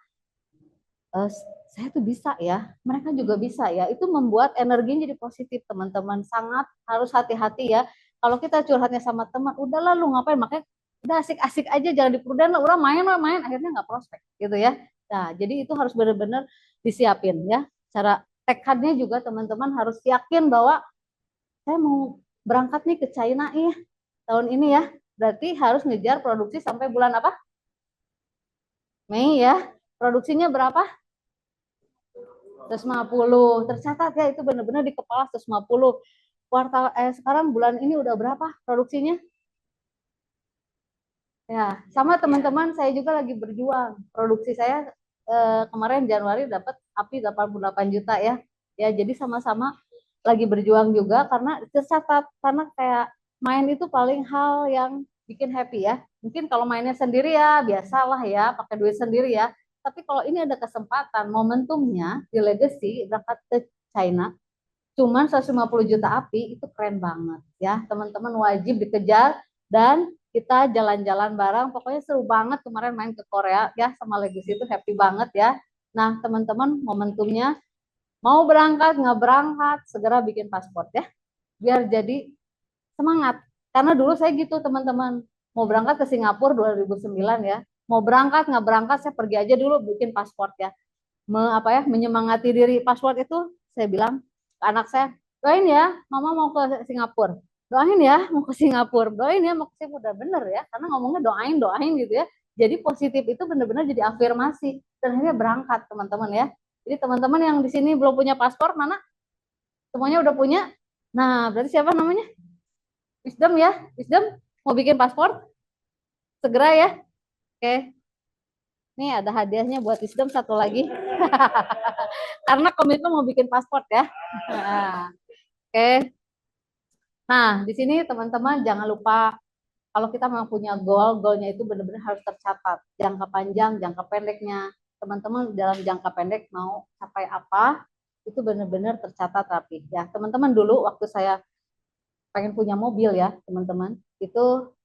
S1: saya tuh bisa ya, mereka juga bisa ya. Itu membuat energinya jadi positif teman-teman. Sangat harus hati-hati ya. Kalau kita curhatnya sama teman, udah lalu ngapain? Makanya udah asik-asik aja, jangan dipruden lah, udah main lah main, akhirnya nggak prospek gitu ya. Nah, jadi itu harus benar-benar disiapin ya. Cara tekadnya juga teman-teman harus yakin bahwa saya mau berangkat nih ke China tahun ini ya. Berarti harus ngejar produksi sampai bulan apa? Mei ya. Produksinya berapa? 150. Tercatat ya, itu benar-benar di kepala 150. Sekarang bulan ini udah berapa produksinya? Ya, sama teman-teman saya juga lagi berjuang. Produksi saya kemarin Januari dapat API 88 juta ya. Ya, jadi sama-sama lagi berjuang juga karena tercatat, karena kayak main itu paling hal yang bikin happy ya. Mungkin kalau mainnya sendiri ya biasalah ya, pakai duit sendiri ya. Tapi kalau ini ada kesempatan, momentumnya di Legacy berangkat ke China, cuman 150 juta API itu keren banget ya. Teman-teman wajib dikejar dan kita jalan-jalan bareng. Pokoknya seru banget kemarin main ke Korea ya sama Legacy itu happy banget ya. Nah, teman-teman momentumnya mau berangkat nggak berangkat segera bikin paspor ya. Biar jadi semangat. Karena dulu saya gitu teman-teman. Mau berangkat ke Singapura 2009 ya. Mau berangkat nggak berangkat saya pergi aja dulu bikin paspor ya. Menyemangati diri. Paspor itu saya bilang ke anak saya, doain ya mama mau ke Singapura, doain ya mau ke Singapura, doain ya mau ke Singapura. Udah bener ya, karena ngomongnya doain doain gitu ya. Jadi positif itu benar-benar jadi afirmasi dan akhirnya berangkat teman-teman ya. Jadi teman-teman yang di sini belum punya paspor, mana semuanya udah punya? Nah, berarti siapa namanya? Wisdom ya, Wisdom mau bikin paspor segera ya. Oke, nih ada hadiahnya buat Wisdom satu lagi. Karena komitmen mau bikin paspor ya. Nah, oke. Nah, di sini teman-teman jangan lupa kalau kita memang punya goal, goalnya itu benar-benar harus tercatat. Jangka panjang, jangka pendeknya. Teman-teman dalam jangka pendek mau capai apa, itu benar-benar tercatat rapi. Ya, teman-teman dulu waktu saya pengen punya mobil ya, teman-teman, itu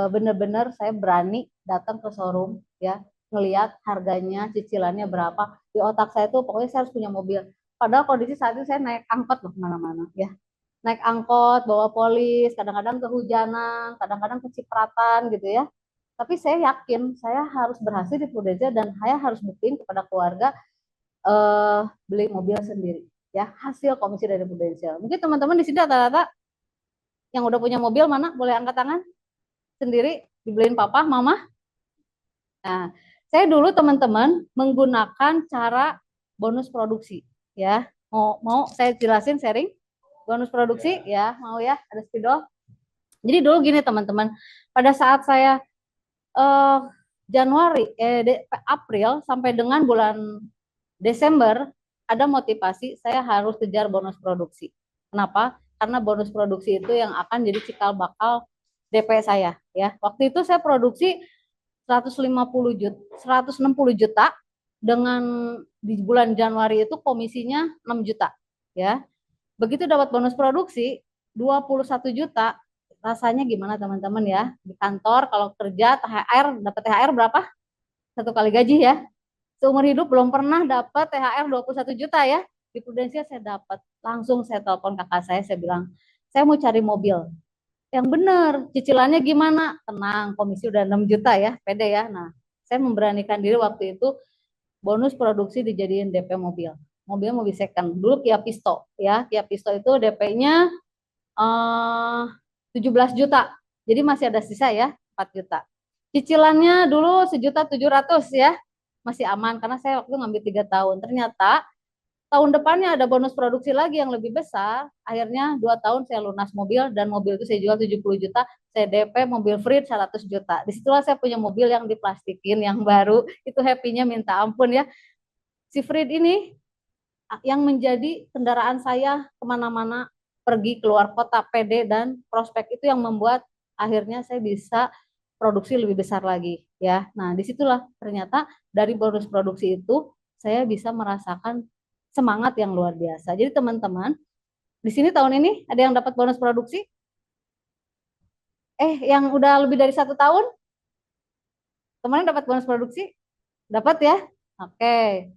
S1: benar-benar saya berani datang ke showroom ya, ngelihat harganya, cicilannya berapa. Di otak saya tuh pokoknya saya harus punya mobil. Padahal kondisi saat itu saya naik angkot loh kemana-mana ya, naik angkot, bawa polis, kadang-kadang kehujanan, kadang-kadang kecipratan gitu ya. Tapi saya yakin saya harus berhasil di Prudensial dan saya harus buktiin kepada keluarga beli mobil sendiri ya, hasil komisi dari Prudensial. Mungkin teman-teman di sini rata-rata yang udah punya mobil mana? Boleh angkat tangan? Sendiri dibeliin papa, mama? Nah, saya dulu teman-teman menggunakan cara bonus produksi ya. Mau saya jelasin sharing bonus produksi ya, mau ya, ada spidol. Jadi dulu gini teman-teman, pada saat saya eh, April sampai dengan bulan Desember ada motivasi saya harus kejar bonus produksi. Kenapa? Karena bonus produksi itu yang akan jadi cikal bakal DP saya ya. Waktu itu saya produksi 150 juta, 160 juta dengan di bulan Januari itu komisinya 6 juta ya. Begitu dapat bonus produksi 21 juta, rasanya gimana teman-teman ya? Di kantor kalau kerja THR, dapat THR berapa? Satu kali gaji ya. Seumur hidup belum pernah dapat THR 21 juta ya. Di Prudensial saya dapat. Langsung saya telepon kakak saya bilang, saya mau cari mobil. Yang benar, cicilannya gimana? Tenang, komisi udah 6 juta ya, pede ya. Nah, saya memberanikan diri waktu itu bonus produksi dijadiin DP mobil. Mobil second. Dulu Kia Pisto ya. Kia Pisto itu DP-nya 17 juta. Jadi masih ada sisa ya, 4 juta. Cicilannya dulu 1.700.000 ya. Masih aman karena saya waktu ngambil 3 tahun. Ternyata tahun depannya ada bonus produksi lagi yang lebih besar. Akhirnya 2 tahun saya lunas mobil dan mobil itu saya jual 70 juta. Saya DP mobil Freed 100 juta. Disitulah saya punya mobil yang diplastikin yang baru. Itu happy-nya minta ampun ya. Si Freed ini yang menjadi kendaraan saya kemana-mana, pergi keluar kota, PD dan prospek itu yang membuat akhirnya saya bisa produksi lebih besar lagi ya. Nah, disitulah ternyata dari bonus produksi itu saya bisa merasakan semangat yang luar biasa. Jadi teman-teman, di sini tahun ini ada yang dapat bonus produksi? Yang udah lebih dari 1 tahun? Kemarin dapat bonus produksi? Dapat ya? Oke.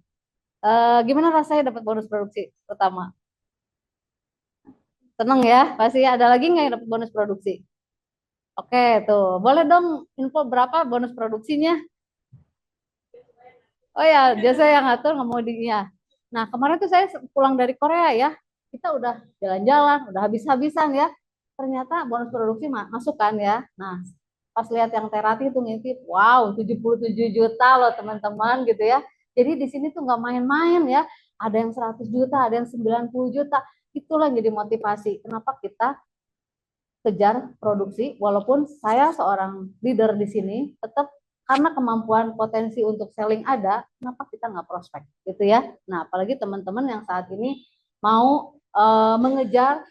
S1: Gimana rasanya dapat bonus produksi pertama? Seneng ya? Pasti ada lagi nggak yang dapat bonus produksi? Oke, tuh. Boleh dong info berapa bonus produksinya? Oh ya, jasa yang ngatur nggak mau ya. Nah, kemarin tuh saya pulang dari Korea ya. Kita udah jalan-jalan, udah habis-habisan ya. Ternyata bonus produksi masuk kan ya. Nah, pas lihat yang Terati itu ngintip, wow, 77 juta loh teman-teman gitu ya. Jadi di sini tuh nggak main-main ya. Ada yang 100 juta, ada yang 90 juta. Itulah yang jadi motivasi. Kenapa kita kejar produksi, walaupun saya seorang leader di sini, tetap karena kemampuan potensi untuk selling ada, kenapa kita nggak prospek gitu ya. Nah, apalagi teman-teman yang saat ini mau mengejar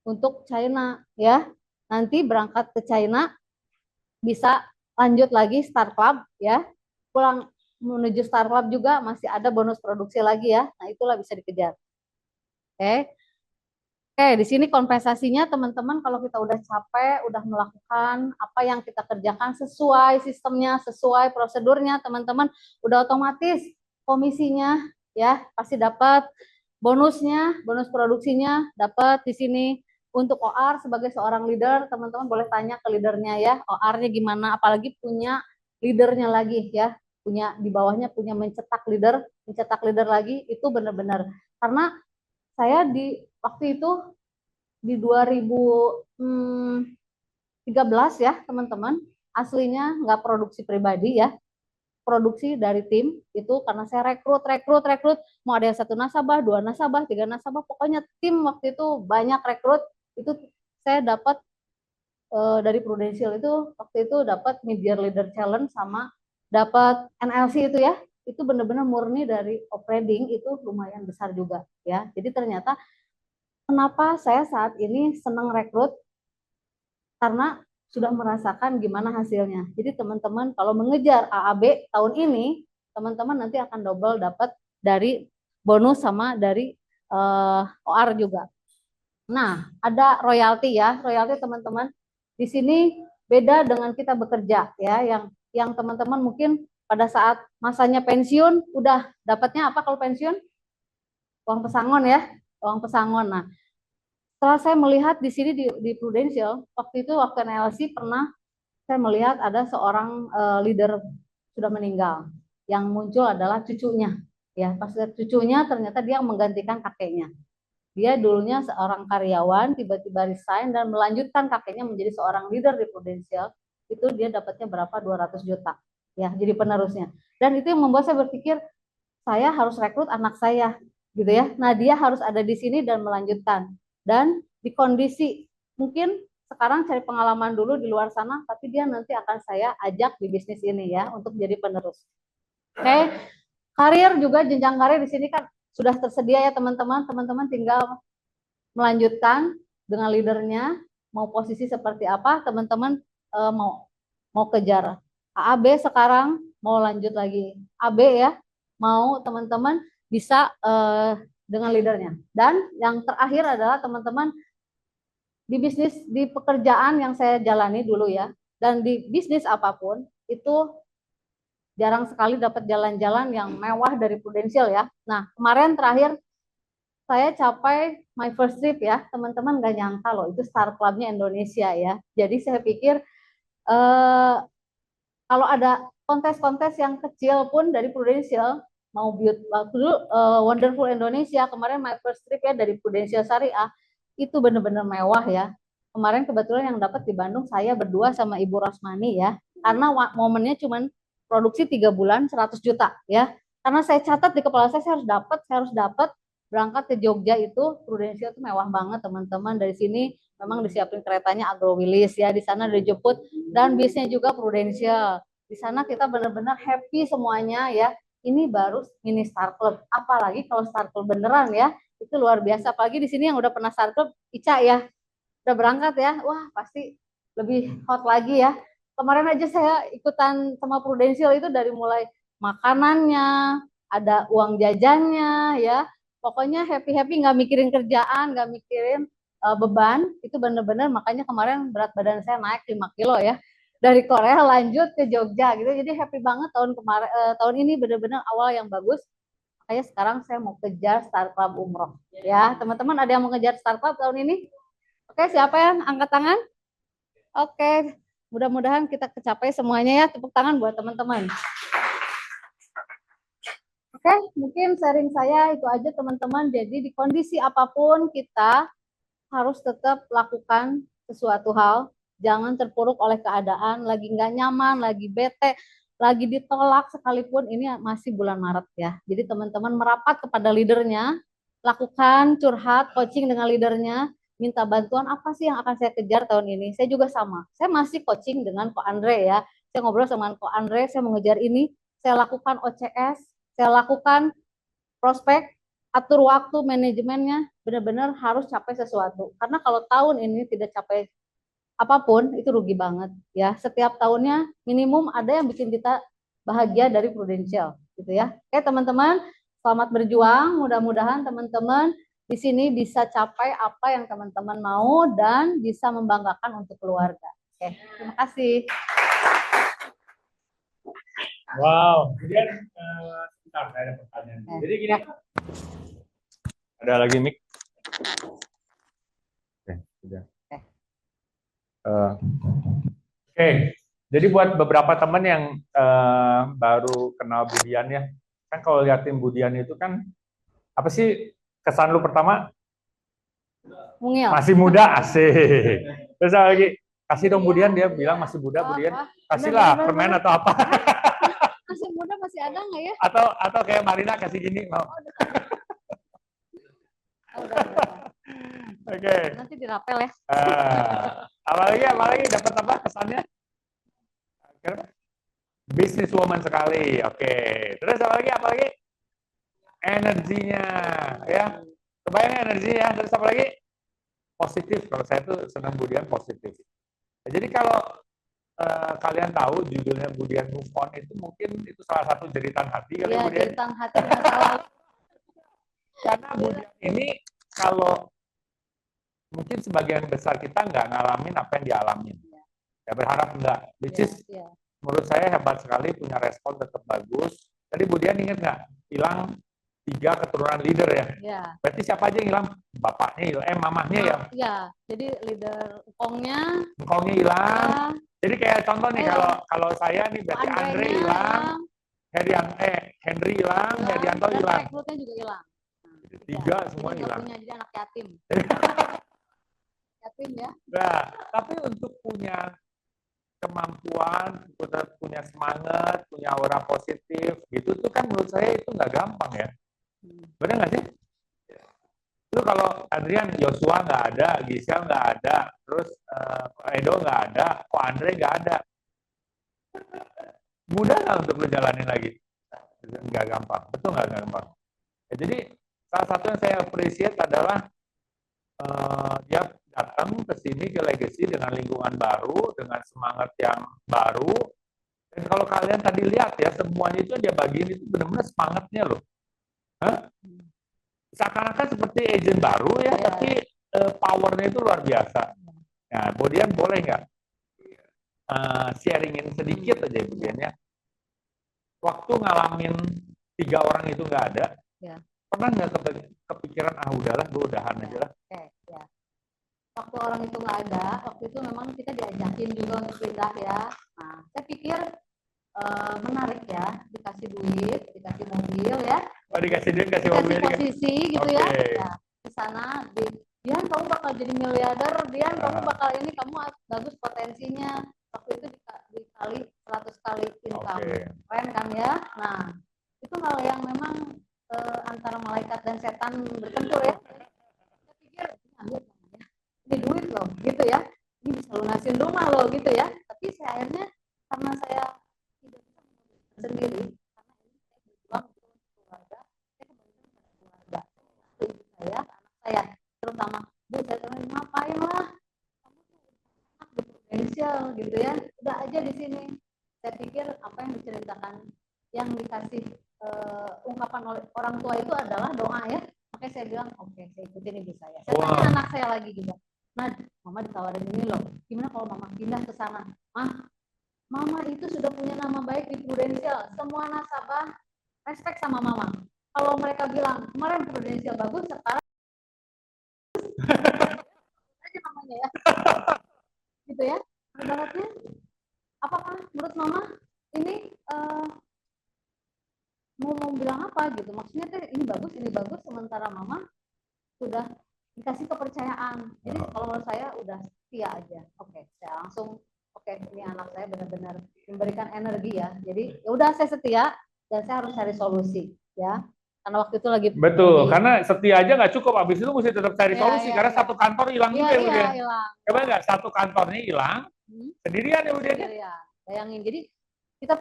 S1: untuk China ya, nanti berangkat ke China bisa lanjut lagi Start Club ya, pulang menuju Start Club juga masih ada bonus produksi lagi ya. Nah, itulah bisa dikejar. Oke. Oke, di sini kompensasinya teman-teman kalau kita udah capek, udah melakukan apa yang kita kerjakan sesuai sistemnya, sesuai prosedurnya, teman-teman udah otomatis komisinya ya pasti dapat bonusnya, bonus produksinya dapat di sini. Untuk OR sebagai seorang leader, teman-teman boleh tanya ke leadernya ya, OR-nya gimana, apalagi punya leadernya lagi ya, punya di bawahnya punya mencetak leader lagi itu benar-benar karena saya di waktu itu di 2013 ya teman-teman, aslinya nggak produksi pribadi ya, produksi dari tim itu karena saya rekrut, mau ada yang satu nasabah, dua nasabah, tiga nasabah, pokoknya tim waktu itu banyak rekrut, itu saya dapat dari Prudential itu waktu itu dapat Media Leader Challenge sama dapat NLC itu ya, itu benar-benar murni dari operating itu lumayan besar juga ya. Jadi ternyata kenapa saya saat ini senang rekrut karena sudah merasakan gimana hasilnya. Jadi teman-teman kalau mengejar AAB tahun ini, teman-teman nanti akan double dapat dari bonus sama dari OR juga. Nah, ada royalti ya, royalti teman-teman. Di sini beda dengan kita bekerja ya, yang teman-teman mungkin pada saat masanya pensiun udah dapatnya apa kalau pensiun? Uang pesangon ya, uang pesangon. Nah, setelah saya melihat di sini di Prudential, waktu itu waktu NLC pernah saya melihat ada seorang leader sudah meninggal. Yang muncul adalah cucunya. Ya, pas lihat cucunya ternyata dia menggantikan kakeknya. Dia dulunya seorang karyawan, tiba-tiba resign dan melanjutkan kakeknya menjadi seorang leader di Prudential. Itu dia dapatnya berapa? 200 juta. Ya, jadi penerusnya. Dan itu yang membuat saya berpikir, saya harus rekrut anak saya gitu ya. Nah, dia harus ada di sini dan melanjutkan. Dan di kondisi mungkin sekarang cari pengalaman dulu di luar sana, tapi dia nanti akan saya ajak di bisnis ini ya untuk jadi penerus. Oke, karir juga jenjang karir di sini kan sudah tersedia ya teman-teman. Teman-teman tinggal melanjutkan dengan leadernya, mau posisi seperti apa, teman-teman mau kejar AAB sekarang, mau lanjut lagi AB ya, mau teman-teman bisa dengan leadernya. Dan yang terakhir adalah teman-teman di bisnis, di pekerjaan yang saya jalani dulu ya, dan di bisnis apapun itu jarang sekali dapat jalan-jalan yang mewah dari Prudential ya. Nah, kemarin terakhir saya capai my first trip ya, teman-teman gak nyangka loh, itu Star Clubnya Indonesia ya. Jadi saya pikir kalau ada kontes-kontes yang kecil pun dari Prudential, mau waktu dulu Wonderful Indonesia, kemarin my first trip ya dari Prudential Syariah, itu benar-benar mewah ya. Kemarin kebetulan yang dapat di Bandung saya berdua sama Ibu Rosmani ya, karena momennya cuma produksi 3 bulan 100 juta ya. Karena saya catat di kepala saya harus dapat berangkat ke Jogja itu Prudential itu mewah banget teman-teman. Dari sini memang disiapin keretanya Agrowilis ya, di sana dijemput dan bisnya juga Prudential. Di sana kita benar-benar happy semuanya ya. Ini baru mini Star Club, apalagi kalau Star Club beneran ya, itu luar biasa. Apalagi di sini yang udah pernah Star Club, Ica ya, udah berangkat ya, wah pasti lebih hot lagi ya. Kemarin aja saya ikutan sama Prudential itu dari mulai makanannya, ada uang jajannya ya, pokoknya happy-happy, nggak mikirin kerjaan, nggak mikirin beban, itu bener-bener makanya kemarin berat badan saya naik 5 kilo ya, dari Korea lanjut ke Jogja gitu, jadi happy banget tahun kemarin, tahun ini bener-bener awal yang bagus. Kayak sekarang saya mau kejar Star Club Umroh ya, teman-teman ada yang mau kejar Star Club tahun ini? Oke, siapa yang angkat tangan? Oke, Mudah-mudahan kita kecapai semuanya ya. Tepuk tangan buat teman-teman. Oke, mungkin sharing saya itu aja teman-teman. Jadi di kondisi apapun kita harus tetap lakukan sesuatu hal. Jangan terpuruk oleh keadaan, lagi nggak nyaman, lagi bete, lagi ditolak sekalipun ini masih bulan Maret ya. Jadi teman-teman merapat kepada leadernya, lakukan curhat, coaching dengan leadernya, minta bantuan apa sih yang akan saya kejar tahun ini. Saya juga sama, saya masih coaching dengan Ko Andre ya. Saya ngobrol sama Ko Andre, saya mengejar ini, saya lakukan OCS, saya lakukan prospek, atur waktu manajemennya, benar-benar harus capai sesuatu. Karena kalau tahun ini tidak capai apapun, itu rugi banget ya. Setiap tahunnya minimum ada yang bikin kita bahagia dari Prudential gitu ya. Oke teman-teman, selamat berjuang. Mudah-mudahan teman-teman di sini bisa capai apa yang teman-teman mau dan bisa membanggakan untuk keluarga. Oke, terima kasih.
S2: Wow, kemudian sebentar saya ada pertanyaan. Jadi gini, ada lagi mic. Oke, sudah. Oke, jadi buat beberapa teman yang baru kenal Budian ya, kan kalau liatin Budian itu kan apa sih kesan lu pertama?
S1: Mungil.
S2: Masih muda, asik. Terus apa lagi, kasih dong Budian, dia bilang masih muda Budian, kasihlah permen atau apa?
S1: Masih muda masih ada nggak ya?
S2: Atau kayak Marina kasih gini mau? Oke.
S1: Nanti dirapel ya.
S2: Apalagi dapat apa kesannya? Business woman sekali. Oke. Terus apalagi? Energinya, ya. Kebayang energinya. Terus apalagi? Positif. Kalau saya tuh senang Budian positif. Nah, jadi kalau kalian tahu judulnya Budian Move On itu mungkin itu salah satu jeritan hati kali
S1: ya,
S2: Budian.
S1: Jeritan hati masalah.
S2: Karena Budian ini kalau mungkin sebagian besar kita nggak ngalamin apa yang dialamin. Ya berharap enggak. Which is menurut saya hebat sekali, punya respon tetap bagus. Tadi Budian ingat nggak? Hilang 3 keturunan leader ya?
S1: Ya.
S2: Berarti siapa aja yang hilang? Bapaknya hilang, mamahnya ya?
S1: Ya, jadi leader Engkongnya
S2: hilang.
S1: Ya.
S2: Jadi kayak contoh nih, kalau saya nih berarti Andre hilang, Henry hilang, Herianto hilang.
S1: Rekrutnya juga hilang.
S2: Tiga semua hilang.
S1: Jadi anak yatim. Yatim ya.
S2: Nah, tapi untuk punya kemampuan, punya semangat, punya aura positif, gitu tuh kan menurut saya itu nggak gampang ya. Benar nggak sih? Itu kalau Adrian, Joshua nggak ada, Gisel nggak ada, terus Edo nggak ada, kok Andre nggak ada. Mudah nggak untuk lu jalanin lagi? Nggak gampang, betul nggak gampang. Ya, jadi salah satu yang saya appreciate adalah dia datang ke sini ke Legacy dengan lingkungan baru, dengan semangat yang baru. Dan kalau kalian tadi lihat ya, semuanya itu dia bagiin itu benar-benar semangatnya loh. Seakan-akan seperti agent baru ya, tapi powernya itu luar biasa. Nah, kemudian boleh nggak sharingin sedikit aja Budian ya. Waktu ngalamin 3 orang itu nggak ada, pernah nggak kepikiran udahlah, gue udahan aja lah.
S1: Waktu orang itu nggak ada, waktu itu memang kita diajakin juga untuk pindah ya. Nah, saya pikir menarik ya, dikasih duit, dikasih mobil ya.
S2: Dikasih duit, kasih mobil,
S1: posisi gitu ya. Nah, di sana, Dian kamu bakal jadi miliarder, Dian kamu bakal ini, kamu bagus potensinya. Waktu itu dikali 100 kali income. Keren kan ya? Nah, itu hal yang memang antara malaikat dan setan bertempur ya. Saya pikir, ini duit loh, gitu ya. Ini bisa lunasin rumah loh, gitu ya. Tapi saya akhirnya, karena saya tidak bisa sendiri, karena ini saya berjuang untuk keluarga, saya kembali kepada keluarga. Ibu saya, anak saya, terutama, Bu, saya teman ngapain lah, kamu tuh anak di Prudential, gitu ya. Udah aja di sini. Saya pikir apa yang diceritakan, yang dikasih ungkapan oleh orang tua itu adalah doa ya. Makanya saya bilang, oke, saya ikutin ibu saya. Saya tanya anak saya lagi juga. Nah, mama ditawarin ini loh. Gimana kalau mama pindah ke sana? Mama itu sudah punya nama baik di Prudential. Semua nasabah respect sama mama. Kalau mereka bilang kemarin Prudential bagus, sekarang aja namanya ya. Gitu ya. Ibaratnya menurut mama ini mau bilang apa gitu, maksudnya tuh ini bagus, sementara mama sudah dikasih kepercayaan. Jadi kalau menurut saya udah setia aja. Oke, saya langsung ini anak saya benar-benar memberikan energi ya. Jadi ya udah saya setia dan saya harus cari solusi ya. Karena waktu itu lagi
S2: Betul, karena setia aja nggak cukup, habis itu mesti tetap cari solusi, karena satu kantor hilang juga ya Bu Dian.
S1: hilang.
S2: Coba nggak satu kantornya hilang, sendirian ya Bu Dian?
S1: Sendirian. Bayangin, jadi kita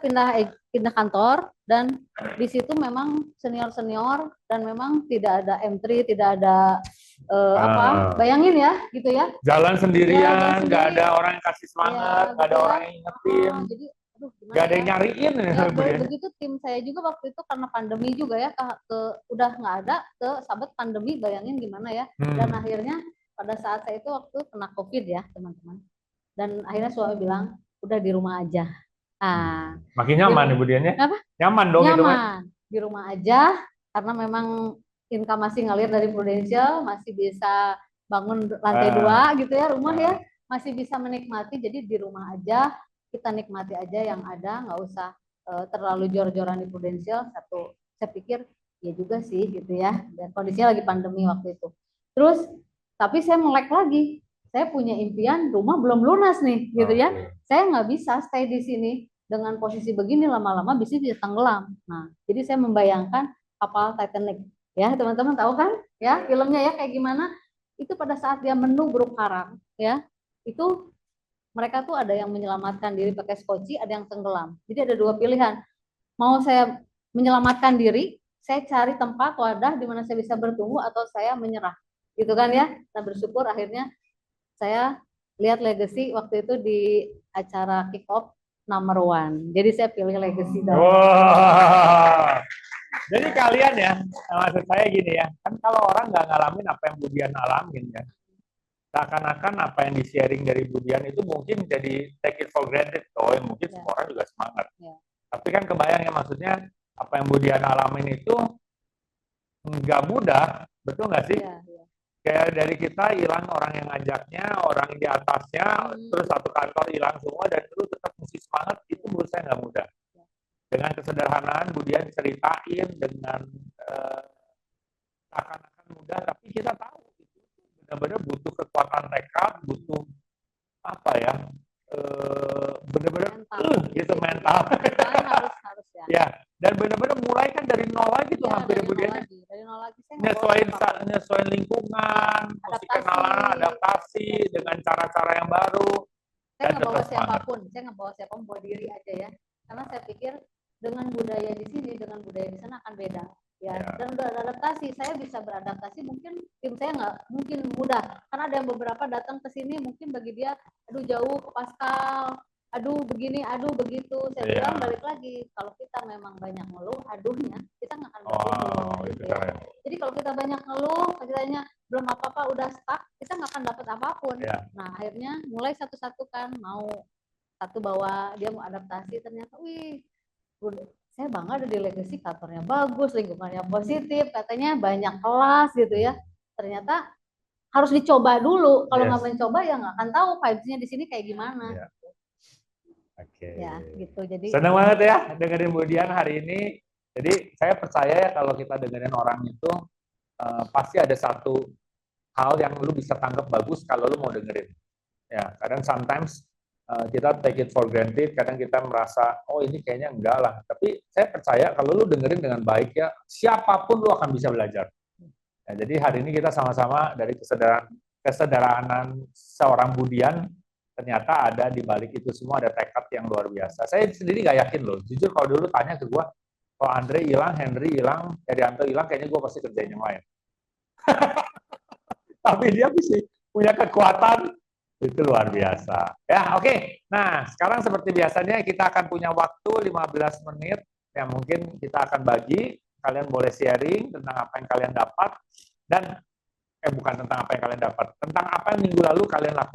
S1: pindah kantor dan di situ memang senior dan memang tidak ada M3, tidak ada bayangin ya gitu ya.
S2: Jalan sendirian, nggak
S1: sendiri.
S2: ada orang yang kasih semangat, nggak ada orang yang ingetin,
S1: jadi
S2: nggak ada yang nyariin.
S1: Begitu tim saya juga waktu itu karena pandemi juga ya, udah nggak ada ke sahabat pandemi, bayangin gimana ya. Dan akhirnya pada saat saya itu waktu kena COVID ya teman-teman, dan akhirnya suami bilang udah di rumah aja.
S2: Makin nyaman Ibu Dian ya?
S1: Apa?
S2: Nyaman dong itu kan?
S1: Di rumah aja, karena memang income masih ngalir dari Prudential, masih bisa bangun lantai 2 gitu ya rumah ya, masih bisa menikmati. Jadi di rumah aja, kita nikmati aja yang ada, nggak usah terlalu jor-joran di Prudential. Satu, saya pikir ya juga sih gitu ya, dan kondisinya lagi pandemi waktu itu. Terus tapi saya melek lagi, saya punya impian rumah belum lunas nih gitu ya. Saya nggak bisa stay di sini dengan posisi begini, lama-lama bisnis bisa tenggelam. Nah, jadi saya membayangkan kapal Titanic ya, teman-teman tahu kan ya filmnya ya kayak gimana. Itu pada saat dia menubruk karang ya, itu mereka tuh ada yang menyelamatkan diri pakai skoci, ada yang tenggelam. Jadi ada dua pilihan, mau saya menyelamatkan diri, saya cari tempat wadah di mana saya bisa bertumbuh, atau saya menyerah gitu kan ya. Nah, bersyukur akhirnya saya lihat Legacy waktu itu di acara kick off number 1. Jadi saya pilih Legacy.
S2: Wah. Jadi kalian ya, maksud saya gini ya, kan kalau orang nggak ngalamin apa yang Bu Dian alamin ya, seakan-akan apa yang di-sharing dari Bu Dian itu mungkin jadi take it for granted. Mungkin semua orang juga semangat. Tapi kan kebayang ya, maksudnya apa yang Bu Dian alamin itu nggak mudah, betul nggak sih? Kayak dari kita hilang orang yang ngajaknya, orang di atasnya, terus satu kantor hilang semua, dan terus tetap mesti semangat, itu menurut saya nggak mudah. Dengan kesederhanaan Bu Dian ceritain dengan akan mudah, tapi kita tahu itu benar-benar butuh kekuatan tekad, butuh apa ya, benar-benar gitu mental. Harus ya. Dan benar-benar mulai kan dari nol lagi tuh, hampir Bu Dian.
S1: Dari nol lagi.
S2: Nyesuaiin lingkungan, mesti kenalan, adaptasi dengan cara-cara yang baru.
S1: Saya nggak bawa siapapun, bawa diri aja ya. Karena saya pikir dengan budaya di sini, dengan budaya di sana akan beda. Ya. Dan udah adaptasi, saya bisa beradaptasi, mungkin tim saya nggak mungkin mudah. Karena ada yang beberapa datang ke sini, mungkin bagi dia, aduh jauh ke Pascal, aduh begini, aduh begitu. Saya bilang balik lagi, kalau kita memang banyak ngeluh, aduhnya kita nggak akan bertumbuh. Jadi kalau kita banyak ngeluh, kitanya belum apa-apa, udah stuck, kita nggak akan dapat apapun. Nah akhirnya mulai satu-satu kan, mau satu bawa, dia mau adaptasi, ternyata saya bangga ada di Legacy, kantornya bagus, lingkungannya positif, katanya banyak kelas gitu ya. Ternyata harus dicoba dulu. Kalau nggak mencoba ya nggak akan tahu vibes-nya di sini kayak gimana. Ya, gitu. Jadi
S2: senang banget ya dengerin Bu Dian hari ini. Jadi saya percaya ya kalau kita dengerin orang itu pasti ada satu hal yang lu bisa tanggap bagus kalau lu mau dengerin. Ya, kadang sometimes kita take it for granted, kadang kita merasa, oh ini kayaknya enggak lah. Tapi saya percaya kalau lu dengerin dengan baik ya, siapapun lu akan bisa belajar. Ya, jadi hari ini kita sama-sama dari kesederhanaan seorang Bu Dian, ternyata ada di balik itu semua ada tekad yang luar biasa. Saya sendiri nggak yakin loh, jujur kalau dulu tanya ke gue, kalau Andre hilang, Henry hilang, Herianto hilang, kayaknya gue pasti kerjain yang lain. Tapi dia bisa punya kekuatan, itu luar biasa. Ya, oke. Nah, sekarang seperti biasanya kita akan punya waktu 15 menit yang mungkin kita akan bagi. Kalian boleh sharing tentang apa yang kalian dapat dan bukan tentang apa yang kalian dapat, tentang apa yang minggu lalu kalian lakukan.